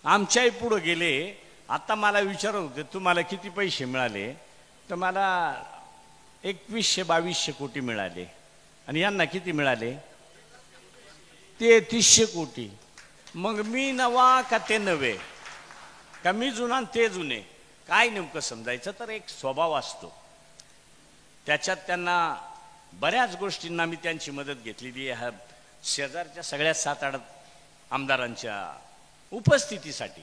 आमच्याही पुढे गेले. आता मला विचारत होते तुम्हाला किती पैसे मिळाले, तर मला 2100-2200 कोटी मिळाले. आणि यांना किती मिळाले? 3300 कोटी. मग मी नवा का ते नवे, का मी जुना ते जुने, काय नेमकं समजायचं? तर एक स्वभाव असतो, त्याच्यात त्यांना बऱ्याच गोष्टींना मी त्यांची मदत घेतलेली आहे. शेजारच्या सगळ्या 7-8 आमदारांच्या उपस्थितीसाठी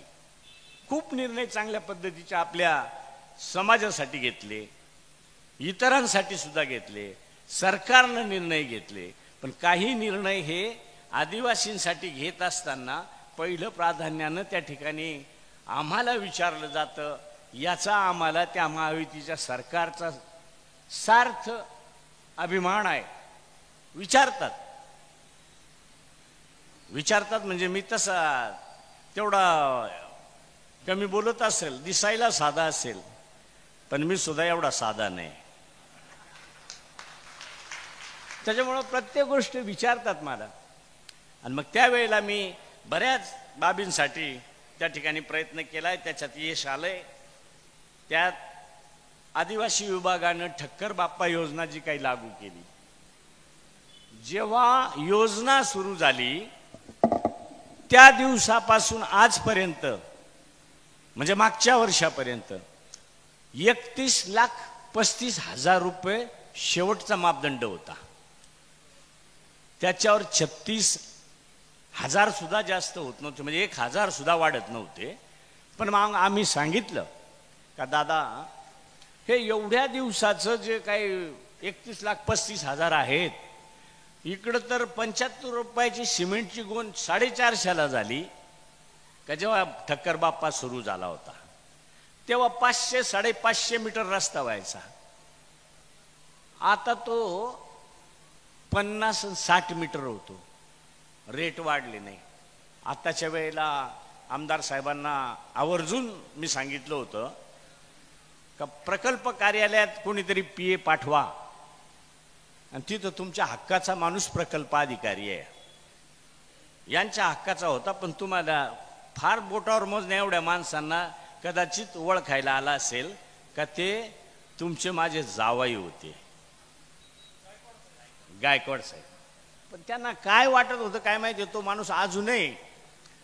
खूप निर्णय चांगल्या पद्धतीचे आपल्या समाजासाठी घेतले, इतरांसाठी सुद्धा घेतले, सरकारनं निर्णय घेतले. पण काही निर्णय हे आदिवासींसाठी घेत असताना पहिलं प्राधान्यानं त्या ठिकाणी आम्हाला विचारलं जातं. याचा आम्हाला त्या महायुतीच्या सरकारचा सार्थ अभिमान आहे. विचारतात म्हणजे मी तसा तेवढा कमी बोलत असेल, दिसायला साधा असेल, पण मी सुद्धा एवढा साधा नाही. त्याच्यामुळं प्रत्येक गोष्ट विचारतात मला. आणि मग त्यावेळेला मी बऱ्याच बाबींसाठी त्या ठिकाणी प्रयत्न केलाय, त्याच्यात यश आलंय. त्यात आदिवासी विभागानं ठक्कर बाप्पा योजना जी काही लागू केली, जेव्हा योजना सुरू झाली त्या दिवसापासून आजपर्यंत, म्हणजे मागच्या वर्षापर्यंत 31,35,000 रुपये शेवटचा मापदंड होता. त्याच्यावर 36,000 सुद्धा जास्त होत नव्हते, म्हणजे 1,000 सुद्धा वाढत नव्हते. पण मग आम्ही सांगितलं का दादा, हे एवढ्या दिवसाचं जे काही 31,35,000 आहेत, इकडं तर 75 रुपयाची सिमेंटची गोण 450ला झाली. का जेव्हा ठक्कर बाप्पा सुरू झाला होता तेव्हा 500-550 मीटर रस्ता व्हायचा. आता तो 50-60 मीटर होतो. रेट वाढले नाही. आताच्या वेळेला आमदार साहेबांना आवर्जून मी सांगितलं होतं का प्रकल्प कार्यालयात कोणीतरी PA पाठवा, आणि तिथं तुमच्या हक्काचा माणूस प्रकल्प अधिकारी आहे, यांच्या हक्काचा होता. पण तुम्हाला फार बोटावर मोजण्या एवढ्या माणसांना कदाचित ओळखायला आला असेल का ते तुमचे माझे जावाई होते, गायकवाड साहेब. पण त्यांना काय वाटत होतं काय माहिती, तो माणूस अजूनही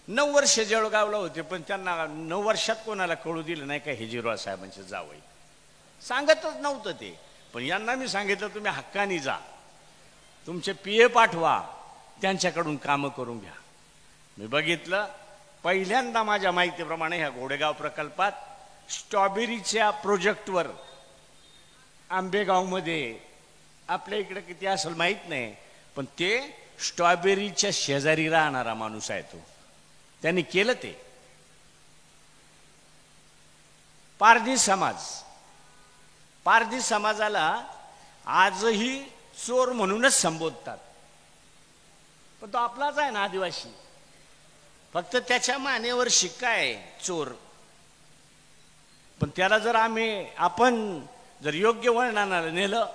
9 वर्ष जळगावला होते, पण त्यांना 9 वर्षात कोणाला कळू दिलं नाही का हेजीराव साहेबांचे जावई. सांगतच नव्हतं ते. पण यांना मी सांगितलं तुम्ही हक्कानी जा, तुमचे PA पाठवा, त्यांच्याकडून कामं करून घ्या. मी बघितलं पहिल्यांदा माझ्या माहितीप्रमाणे ह्या घोडेगाव प्रकल्पात स्ट्रॉबेरीच्या प्रोजेक्टवर आंबेगावमध्ये, आपल्या इकडे किती असेल माहीत नाही, पण ते स्ट्रॉबेरीच्या शेजारी राहणारा माणूस आहे तो. त्यांनी केलं ते. पारधी समाजाला आजही चोर म्हणूनच संबोधतात, पण तो आपलाच आहे ना आदिवासी. फक्त त्याच्या मानेवर शिक्का आहे चोर. पण त्याला जर आपण जर योग्य वळणाला नेलं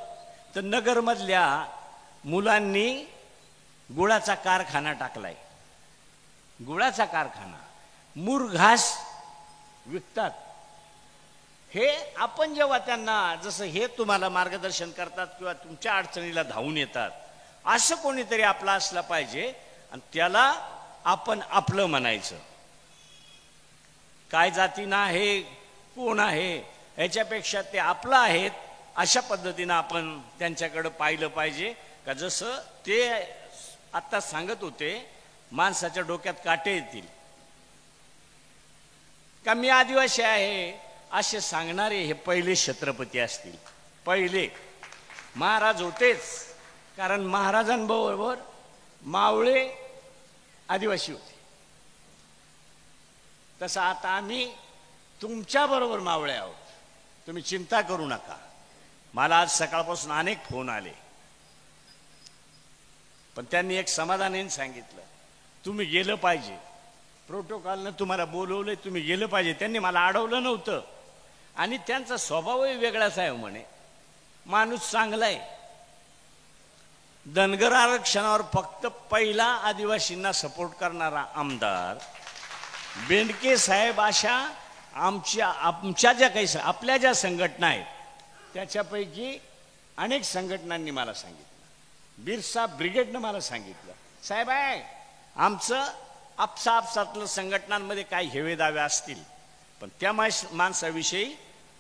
तर नगरमधल्या मुलांनी गुळाचा कारखाना टाकलाय. गुळाचा कारखाना, मुरघास विकतात. हे आपण जेव्हा त्यांना, जसं हे तुम्हाला मार्गदर्शन करतात किंवा तुमच्या अडचणीला धावून येतात, असं कोणीतरी आपला असला पाहिजे आणि त्याला आपण आपलं म्हणायचं. काय जातीनं आहे, कोण आहे, याच्यापेक्षा ते आपलं आहेत अशा पद्धतीनं आपण त्यांच्याकडे पाहिलं पाहिजे. का जसं ते आता सांगत होते, माणसाच्या डोक्यात काटे येतील का मी आदिवासी आहे असे सांगणारे हे पहिले छत्रपती असतील. पहिले महाराज होतेच, कारण महाराजांबरोबर मावळे आदिवासी होते. तसं आता आम्ही तुमच्या बरोबर मावळे आहोत, तुम्ही चिंता करू नका. मला आज सकाळपासून अनेक फोन आले, पण त्यांनी एक समाधानाने सांगितलं तुम्ही गेलं पाहिजे, प्रोटोकॉलनं तुम्हाला बोलवलंय, तुम्ही गेलं पाहिजे. त्यांनी मला अडवलं नव्हतं आणि त्यांचा स्वभावही वेगळाच आहे म्हणे. माणूस चांगला आहे. धनगर आरक्षणावर फक्त पहिला आदिवासींना सपोर्ट करणारा आमदार बेंडके साहेब. अशा आमच्या ज्या काही आपल्या ज्या संघटना आहेत त्याच्यापैकी अनेक संघटनांनी मला सांगितलं, बिरसा ब्रिगेडनं मला सांगितलं, साहेब आहे आमचं आपसातलं संघटनांमध्ये काही हेवे दावे असतील, पण त्या माणसाविषयी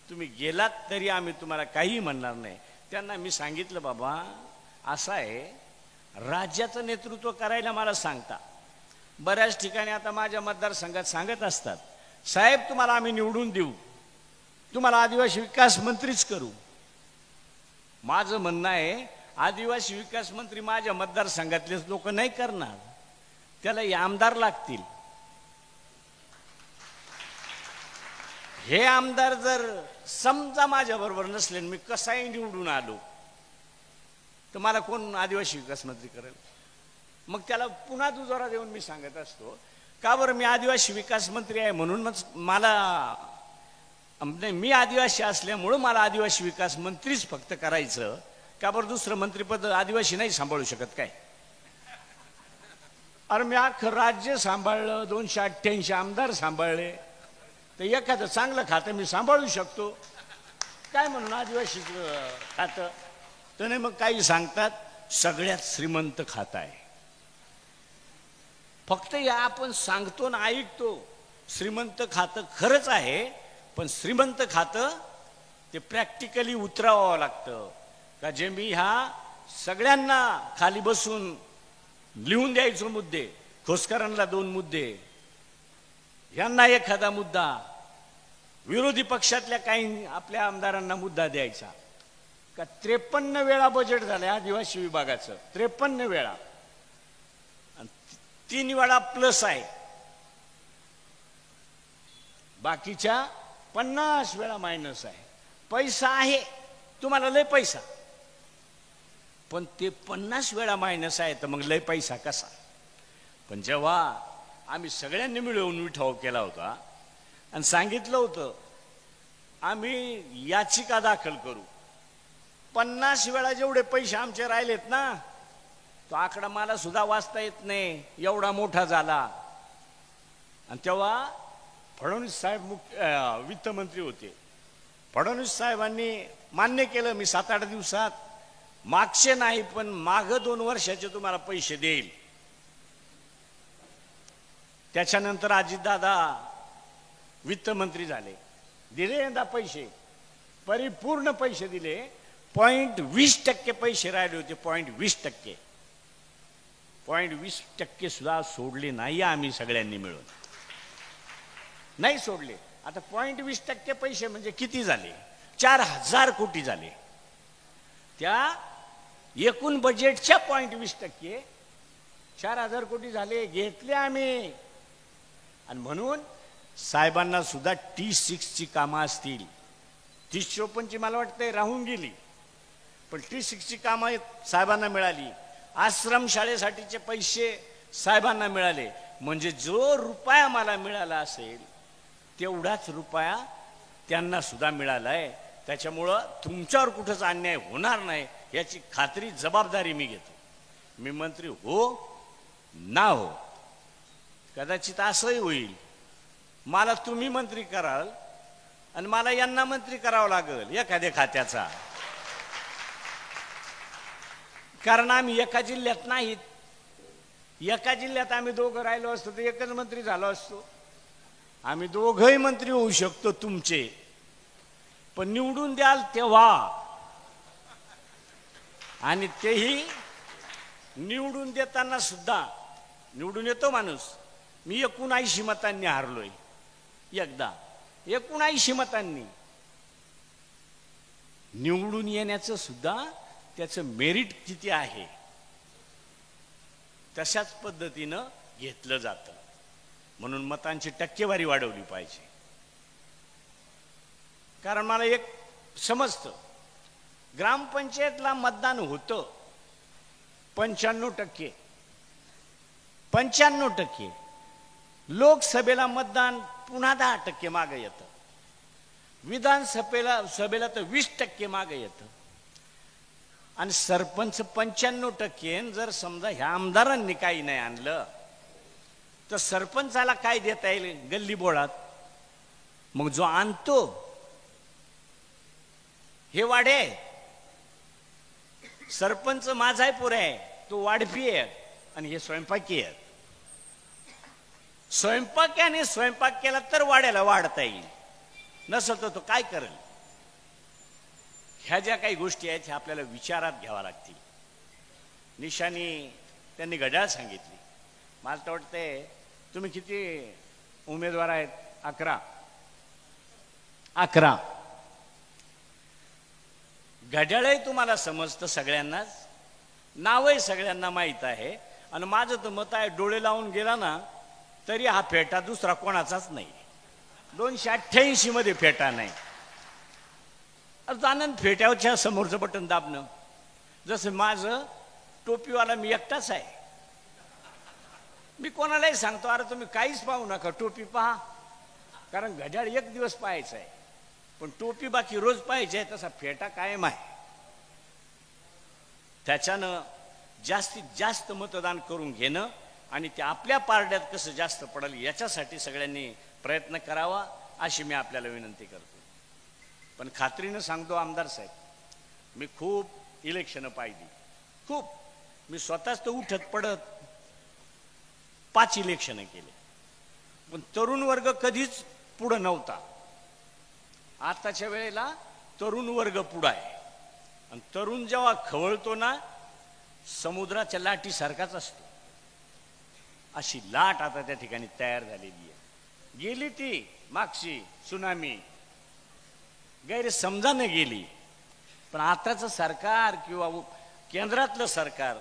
तुम्ही गेलात तरी आम्ही तुम्हाला काही म्हणणार नाही. त्यांना मी सांगितलं बाबा असं आहे, राज्याचं नेतृत्व करायला मला सांगता. बऱ्याच ठिकाणी आता माझ्या मतदारसंघात सांगत असतात, साहेब तुम्हाला आम्ही निवडून देऊ, तुम्हाला आदिवासी विकास मंत्रीच करू. माझं म्हणणं आहे आदिवासी विकास मंत्री माझ्या मतदारसंघातलेच लोक नाही करणार, त्याला हे आमदार लागतील. हे आमदार जर समजा माझ्या बरोबर नसले, मी कसाही निवडून आलो तर मला कोण आदिवासी विकास मंत्री करेल? मग त्याला पुन्हा दुजोरा देऊन मी सांगत असतो, का बरं मी आदिवासी विकास मंत्री आहे म्हणून मला मी आदिवासी असल्यामुळं मला आदिवासी विकास मंत्रीच फक्त करायचं, का बरं दुसरं मंत्रीपद आदिवासी नाही सांभाळू शकत काय? अरे मी अख्खं राज्य सांभाळलं, 288 आमदार सांभाळले, तर एखादं चांगलं खातं मी सांभाळू शकतो काय म्हणून आदिवासी खातं? तर नाही, मग काही सांगतात सगळ्यात श्रीमंत खातं आहे. फक्त या आपण सांगतो ना ऐकतो, श्रीमंत खातं खरंच आहे, पण श्रीमंत खातं ते प्रॅक्टिकली उतरावं लागतं. का जे मी ह्या सगळ्यांना खाली बसून लिहून द्यायचो मुद्दे, खोसकरांना 2 मुद्दे, यांना एखादा मुद्दा, विरोधी पक्षातल्या काही आपल्या आमदारांना मुद्दा द्यायचा. का 53 वेळा बजेट झालंय आदिवासी विभागाचं, 53 वेळा, 3 वेळा प्लस आहे, बाकीच्या 50 वेळा मायनस आहे. पैसा आहे तुम्हाला, लय पैसा, पण ते 50 वेळा मायनस आहे, तर मग लय पैसा कसा? पण जेव्हा आम्ही सगळ्यांनी मिळवून विठाव केला होता आणि सांगितलं होतं आम्ही याचिका दाखल करू, 50 वेळा जेवढे पैसे आमचे राहिलेत ना, तो आकडा मला सुद्धा वाचता येत नाही, एवढा मोठा झाला. आणि तेव्हा फडणवीस साहेब वित्तमंत्री होते. फडणवीस साहेबांनी मान्य केलं, मी 7-8 दिवसात मागचे नाही पण माग 2 वर्षाचे तुम्हाला पैसे देईल. त्याच्यानंतर अजितदादा वित्तमंत्री झाले, दिले यंदा पैसे, परिपूर्ण पैसे दिले. 0.20% पैसे राहिले होते, 0.20%. 0.20% सुद्धा सोडले नाही आम्ही सगळ्यांनी मिळून, नाही सोडले. आता 0.20% पैसे म्हणजे किती झाले? 4000 कोटी झाले. त्या एकूण बजेटच्या 0.20% 4000 कोटी झाले, घेतले आम्ही. आणि म्हणून साहेबांना सुद्धा T6 ची कामं असतील, 30-54 ची मला वाटतं राहून गेली, पण T6 ची कामं साहेबांना मिळाली. आश्रम शाळेसाठीचे पैसे साहेबांना मिळाले. म्हणजे जो रुपया मला मिळाला असेल तेवढाच रुपया त्यांना सुद्धा मिळालाय. त्याच्यामुळं तुमच्यावर कुठंच अन्याय होणार नाही याची खात्री, जबाबदारी मी घेतो. मी मंत्री हो ना हो, कदाचित असंही होईल मला तुम्ही मंत्री कराल आणि मला यांना मंत्री करावं लागेल एखाद्या खात्याचा, कारण आम्ही एका जिल्ह्यात नाहीत. एका जिल्ह्यात आम्ही दोघं राहिलो असतो तर एकच मंत्री झालो असतो. आम्ही दोघंही मंत्री होऊ शकतो तुमचे, पण निवडून द्याल तेव्हा, आणि तेही निवडून देताना सुद्धा, निवडून येतो माणूस, मी 79 मतांनी हारलोय एकदा, 79 मतांनी. निवडून येण्याचं सुद्धा त्याचं मेरिट किती आहे तशाच पद्धतीनं घेतलं जातं. म्हणून मतांची टक्केवारी वाढवली पाहिजे. कारण मला एक समजतं, ग्रामपंचायतला मतदान होतं 95%, 95%. लोकसभेला मतदान पुन्हा 10% मागं येतं, विधानसभेला तर 20% मागं येतं, आणि सरपंच 95%. जर समजा ह्या आमदारांनी काही नाही आणलं तर सरपंचाला काय देता येईल गल्ली बोळात? मग जो आणतो हे वाडे आहे, सरपंच माझाय पुरे आहे, तो वाढपी आहे, आणि हे स्वयंपाकी आहे. स्वयंपाक्याने स्वयंपाक केला तर वाड्याला वाढता येईल, नसलं तर तो काय करेल? ह्या ज्या काही गोष्टी आहेत ह्या आपल्याला विचारात घ्याव्या लागतील. निशाणी त्यांनी घड्याळ सांगितली. मला तर वाटतंय तुम्ही किती उमेदवार आहेत? 11. घड्याळही तुम्हाला समजतं सगळ्यांनाच, नावही सगळ्यांना माहीत आहे. आणि माझं तर मत आहे, डोळे लावून गेला ना तरी हा फेटा दुसरा कोणाचाच नाही. 288 मध्ये फेटा नाही. आनंद फेट्यावरच्या समोरचं बटन दाबणं, जसं माझं टोपीवाला मी एकटाच आहे. मी कोणालाही सांगतो, अरे तुम्ही काहीच पाहू नका, टोपी पहा, कारण घड्याळ एक दिवस पाहायचं आहे, पण टोपी बाकी रोज पाहिजे आहे. तसा फेटा कायम आहे. त्याच्यानं जास्तीत जास्त मतदान करून घेणं आणि ते आपल्या पारड्यात कसं जास्त पडेल याच्यासाठी सगळ्यांनी प्रयत्न करावा अशी मी आपल्याला विनंती करतो. पण खात्रीनं सांगतो आमदार साहेब, मी खूप इलेक्शनं पाहिली, खूप. मी स्वतःच तर उठत पडत 5 इलेक्शनं केले, पण तरुण वर्ग कधीच पुढं नव्हता. आताच्या वेळेला तरुण वर्ग पुढं आहे. आणि तरुण जेव्हा खवळतो ना, समुद्राच्या लाटीसारखाच असतो. अशी लाट आता त्या ठिकाणी तयार झालेली आहे. गेली ती मागची सुनामी, गैरसमजाने गेली. पण आताचं सरकार किंवा केंद्रातलं सरकार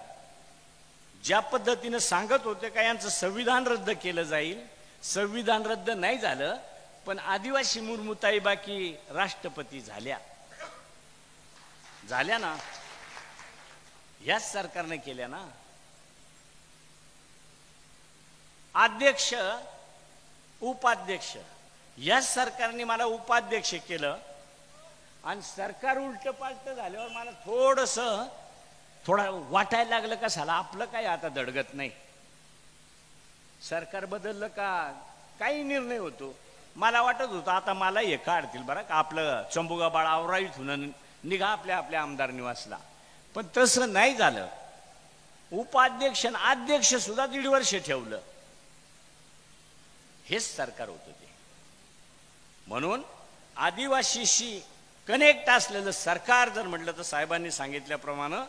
ज्या पद्धतीनं सांगत होते का यांचं संविधान रद्द केलं जाईल, संविधान रद्द नाही झालं, पण आदिवासी मुर्मुताई बाकी राष्ट्रपती झाल्या ना, याच सरकारने केल्या ना. अध्यक्ष उपाध्यक्ष याच सरकारने मला उपाध्यक्ष केलं. आणि सरकार उलट पालट झाल्यावर मला थोडा वाटायला लागलं कशाला, आपलं काय आता दडगत नाही. सरकार बदललं का काही निर्णय होतो. मला वाटत होतं आता मला हे काढतील बरं का, आपलं चंबुगा बाळ आवराईतून निघा आपल्या आमदार निवासला. पण तसं नाही झालं. उपाध्यक्ष अध्यक्ष सुद्धा 1.5 वर्ष ठेवलं. हेच सरकार होतं ते. म्हणून आदिवासीशी कनेक्ट असलेलं सरकार जर म्हटलं तर साहेबांनी सांगितल्याप्रमाणे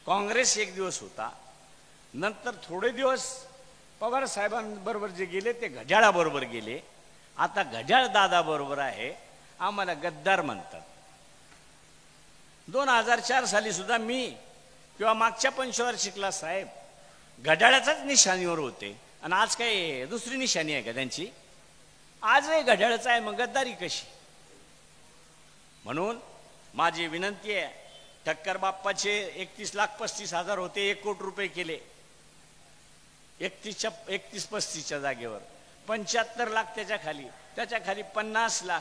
काँग्रेस एक दिवस होता, नंतर थोडे दिवस पवार साहेबांबरोबर जे गेले ते घड्याळाबरोबर गेले, आता घड्याळ दादा बरोबर आहे, आम्हाला गद्दार म्हणतात. 2004 साली सुद्धा मी किंवा मागच्या पंचवार्षिकला साहेब घड्याळाच्याच निशाणीवर होते, आणि आज काय दुसरी निशाणी आहे का त्यांची? आजही घड्याळच आहे, मग गद्दारी कशी? म्हणून माझी विनंती आहे, ठक्कर बाप्पाचे 31,35,000 होते, 1 कोटी रुपये केले 31-35च्या जागेवर, 75 लाख त्याच्या खाली 50 लाख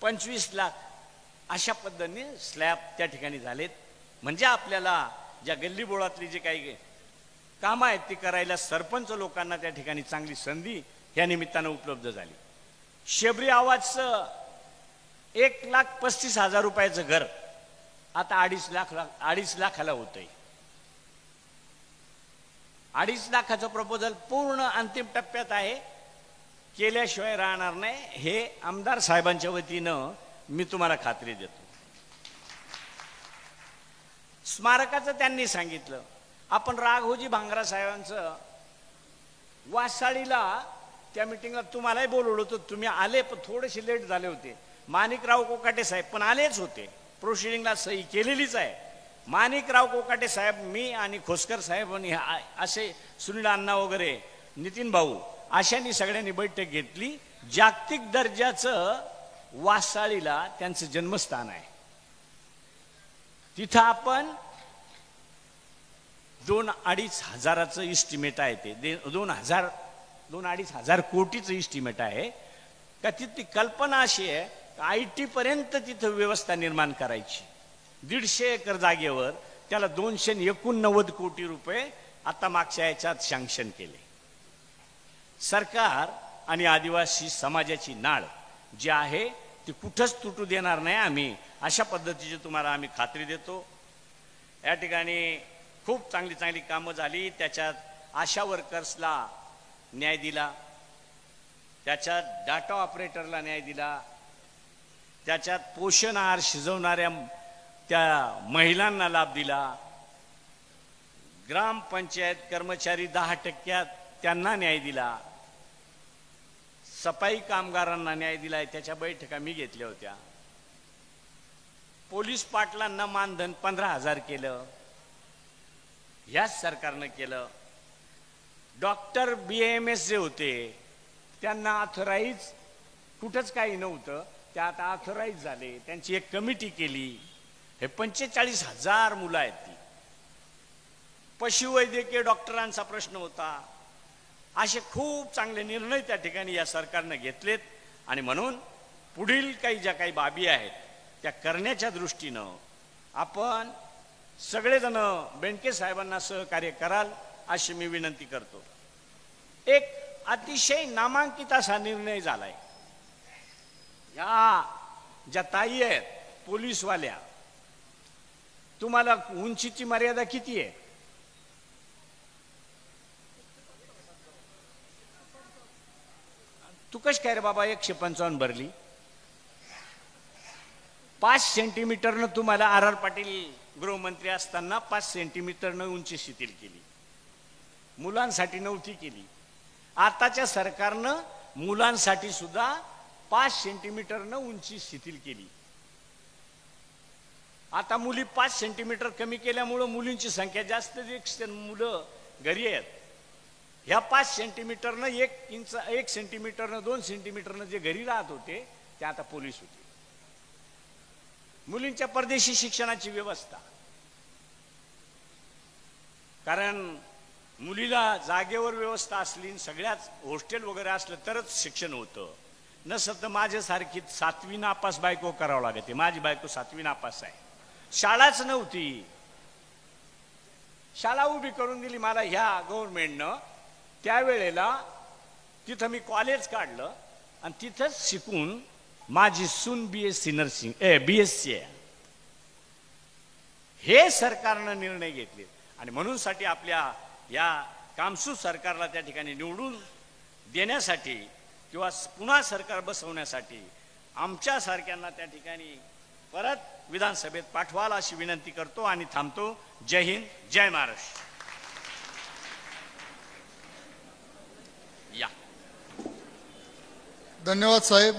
25 लाख अशा पद्धतीने स्लॅब त्या ठिकाणी झालेत. म्हणजे आपल्याला ज्या गल्लीबोळातली जे काही कामं आहेत ती करायला सरपंच लोकांना त्या ठिकाणी चांगली संधी या निमित्तानं उपलब्ध झाली. शेबरी आवाजचं 1,35,000 रुपयाचं घर आता 2.5 लाखाला होतंय. 2.5 लाखाचं प्रपोजल पूर्ण अंतिम टप्प्यात आहे, केल्याशिवाय राहणार नाही, हे आमदार साहेबांच्या वतीनं मी तुम्हाला खात्री देतो. स्मारकाचं त्यांनी सांगितलं, आपण राघोजी भांगरा साहेबांचं वासाळीला त्या मिटिंगला तुम्हालाही बोलवलं होतं, तुम्ही आले पण थोडेसे लेट झाले होते. माणिकराव कोकाटे साहेब पण आलेच होते, प्रोसिडिंगला सही केलेलीच आहे. माणिकराव कोकाटे साहेब, मी आणि खोसकर साहेब आणि असे सुनील अण्णा वगैरे नितीन भाऊ अशांनी सगळ्यांनी बैठक घेतली. जागतिक दर्जाचं वासाळीला त्यांचं जन्मस्थान आहे, तिथं आपण 2-2.5 हजाराचं इस्टिमेट आहे, ते 2-2.5 हजार कोटीचं इस्टिमेट आहे. का तिथली कल्पना अशी आहे, IT पर्यंत तिथं व्यवस्था निर्माण करायची. 150 एकर जागेवर त्याला 289 कोटी रुपये आता मागच्या याच्यात सँक्शन केले. सरकार आणि आदिवासी समाजाची नाळ जी आहे ती कुठंच तुटू देणार नाही आम्ही, अशा पद्धतीची तुम्हाला आम्ही खात्री देतो. या ठिकाणी खूप चांगली चांगली कामं झाली. त्याच्यात आशा वर्कर्सला न्याय दिला, त्याच्यात डाटा ऑपरेटरला न्याय दिला, त्याच्यात पोषण आहार शिजवणाऱ्या त्या महिलांना लाभ दिला, ग्रामपंचायत कर्मचारी 10% त्यांना न्याय दिला, सफाई कामगारांना न्याय दिलाय, त्याच्या बैठका मी घेतल्या होत्या. पोलीस पाटलांना मानधन 15,000 केलं, ह्याच सरकारनं केलं. डॉक्टर BAMS जे होते त्यांना ऑथराईज कुठंच काही नव्हतं, ते आता ऑथराईज झाले, त्यांची एक कमिटी केली. हे 45,000 मुलं आहेत ती. पशुवैद्यकीय डॉक्टरांचा प्रश्न होता. असे खूप चांगले निर्णय त्या ठिकाणी या सरकारनं घेतलेत, आणि म्हणून पुढील ज्या काही बाबी आहेत त्या करण्याच्या दृष्टीनं आपण सगळेजण बेनके साहेबांना सहकार्य कराल अशी मी विनंती करतो. एक अतिशय नामांकित असा निर्णय झालाय. या ज्या ताई आहेत पोलीसवाल्या, तुम्हाला उंचीची मर्यादा किती आहे? तू कश काय रे बाबा 155 भरली? 5 सेंटीमीटरनं तुम्हाला RR पाटील गृहमंत्री असताना 5 सेंटीमीटरनं उंची शिथिल केली, मुलांसाठी नव्हती केली. आताच्या सरकारनं मुलांसाठी सुद्धा 5 सेंटीमीटरनं उंची शिथिल केली. आता मुली 5 सेंटीमीटर कमी केल्यामुळं मुलींची संख्या जास्त, मुलं घरी आहेत. ह्या 5 सेंटीमीटरनं 1 सेंटीमीटरनं 2 सेंटीमीटरनं जे घरी राहत होते ते आता पोलीस होते. मुलींच्या परदेशी शिक्षणाची व्यवस्था, कारण मुलीला जागेवर व्यवस्था असली, सगळ्याच हॉस्टेल वगैरे असलं तरच शिक्षण होतं. नसतं तर माझ्यासारखी 7वी नापास बायको करावं लागते. माझी बायको 7वी नापास आहे, शाळाच नव्हती. शाळा उभी करून दिली मला ह्या गव्हर्नमेंटनं. त्यावेळेला तिथं मी कॉलेज काढलं आणि तिथंच शिकून माझी सून BSc नर्सिंग BSc आहे. हे सरकारनं निर्णय घेतले, आणि म्हणून साठी आपल्या या कामसू सरकारला त्या ठिकाणी निवडून देण्यासाठी किंवा पुन्हा सरकार बसवण्यासाठी आमच्यासारख्यांना त्या ठिकाणी परत विधानसभेत पाठवाल अशी विनंती करतो आणि थांबतो. जय हिंद, जय महाराष्ट्र. या. धन्यवाद साहेब.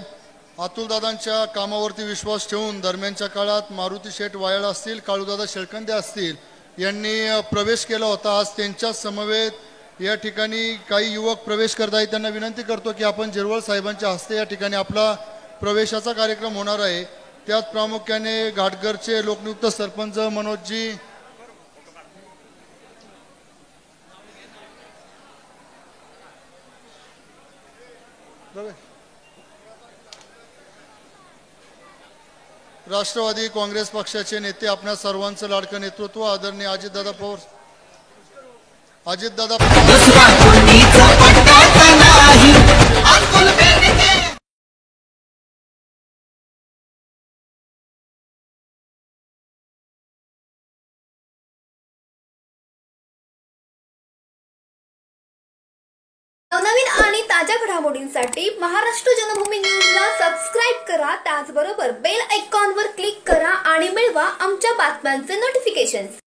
अतुलदादांच्या कामावरती विश्वास ठेवून दरम्यानच्या काळात मारुती शेठ वायाळ असतील, काळूदादा शेळकंदे असतील यांनी प्रवेश केला होता. आज त्यांच्या समवेत या ठिकाणी काही युवक प्रवेश करत आहेत. त्यांना विनंती करतो की आपण जिरवळ साहेबांच्या हस्ते या ठिकाणी आपला प्रवेशाचा कार्यक्रम होणार आहे. त्यात प्रामुख्याने घाटघरचे लोकनियुक्त सरपंच मनोजजी राष्ट्रवादी काँग्रेस पक्षाचे नेते, आपल्या सर्वांचं लाडकं नेतृत्व आदरणीय अजितदादा पवार नवनवीन आणि ताज्या घडामोडींसाठी महाराष्ट्र जनभूमी न्यूजला सबस्क्राईब करा. त्याचबरोबर बेल आयकॉनवर क्लिक करा आणि मिळवा आमच्या बातम्यांचे नोटिफिकेशन्स.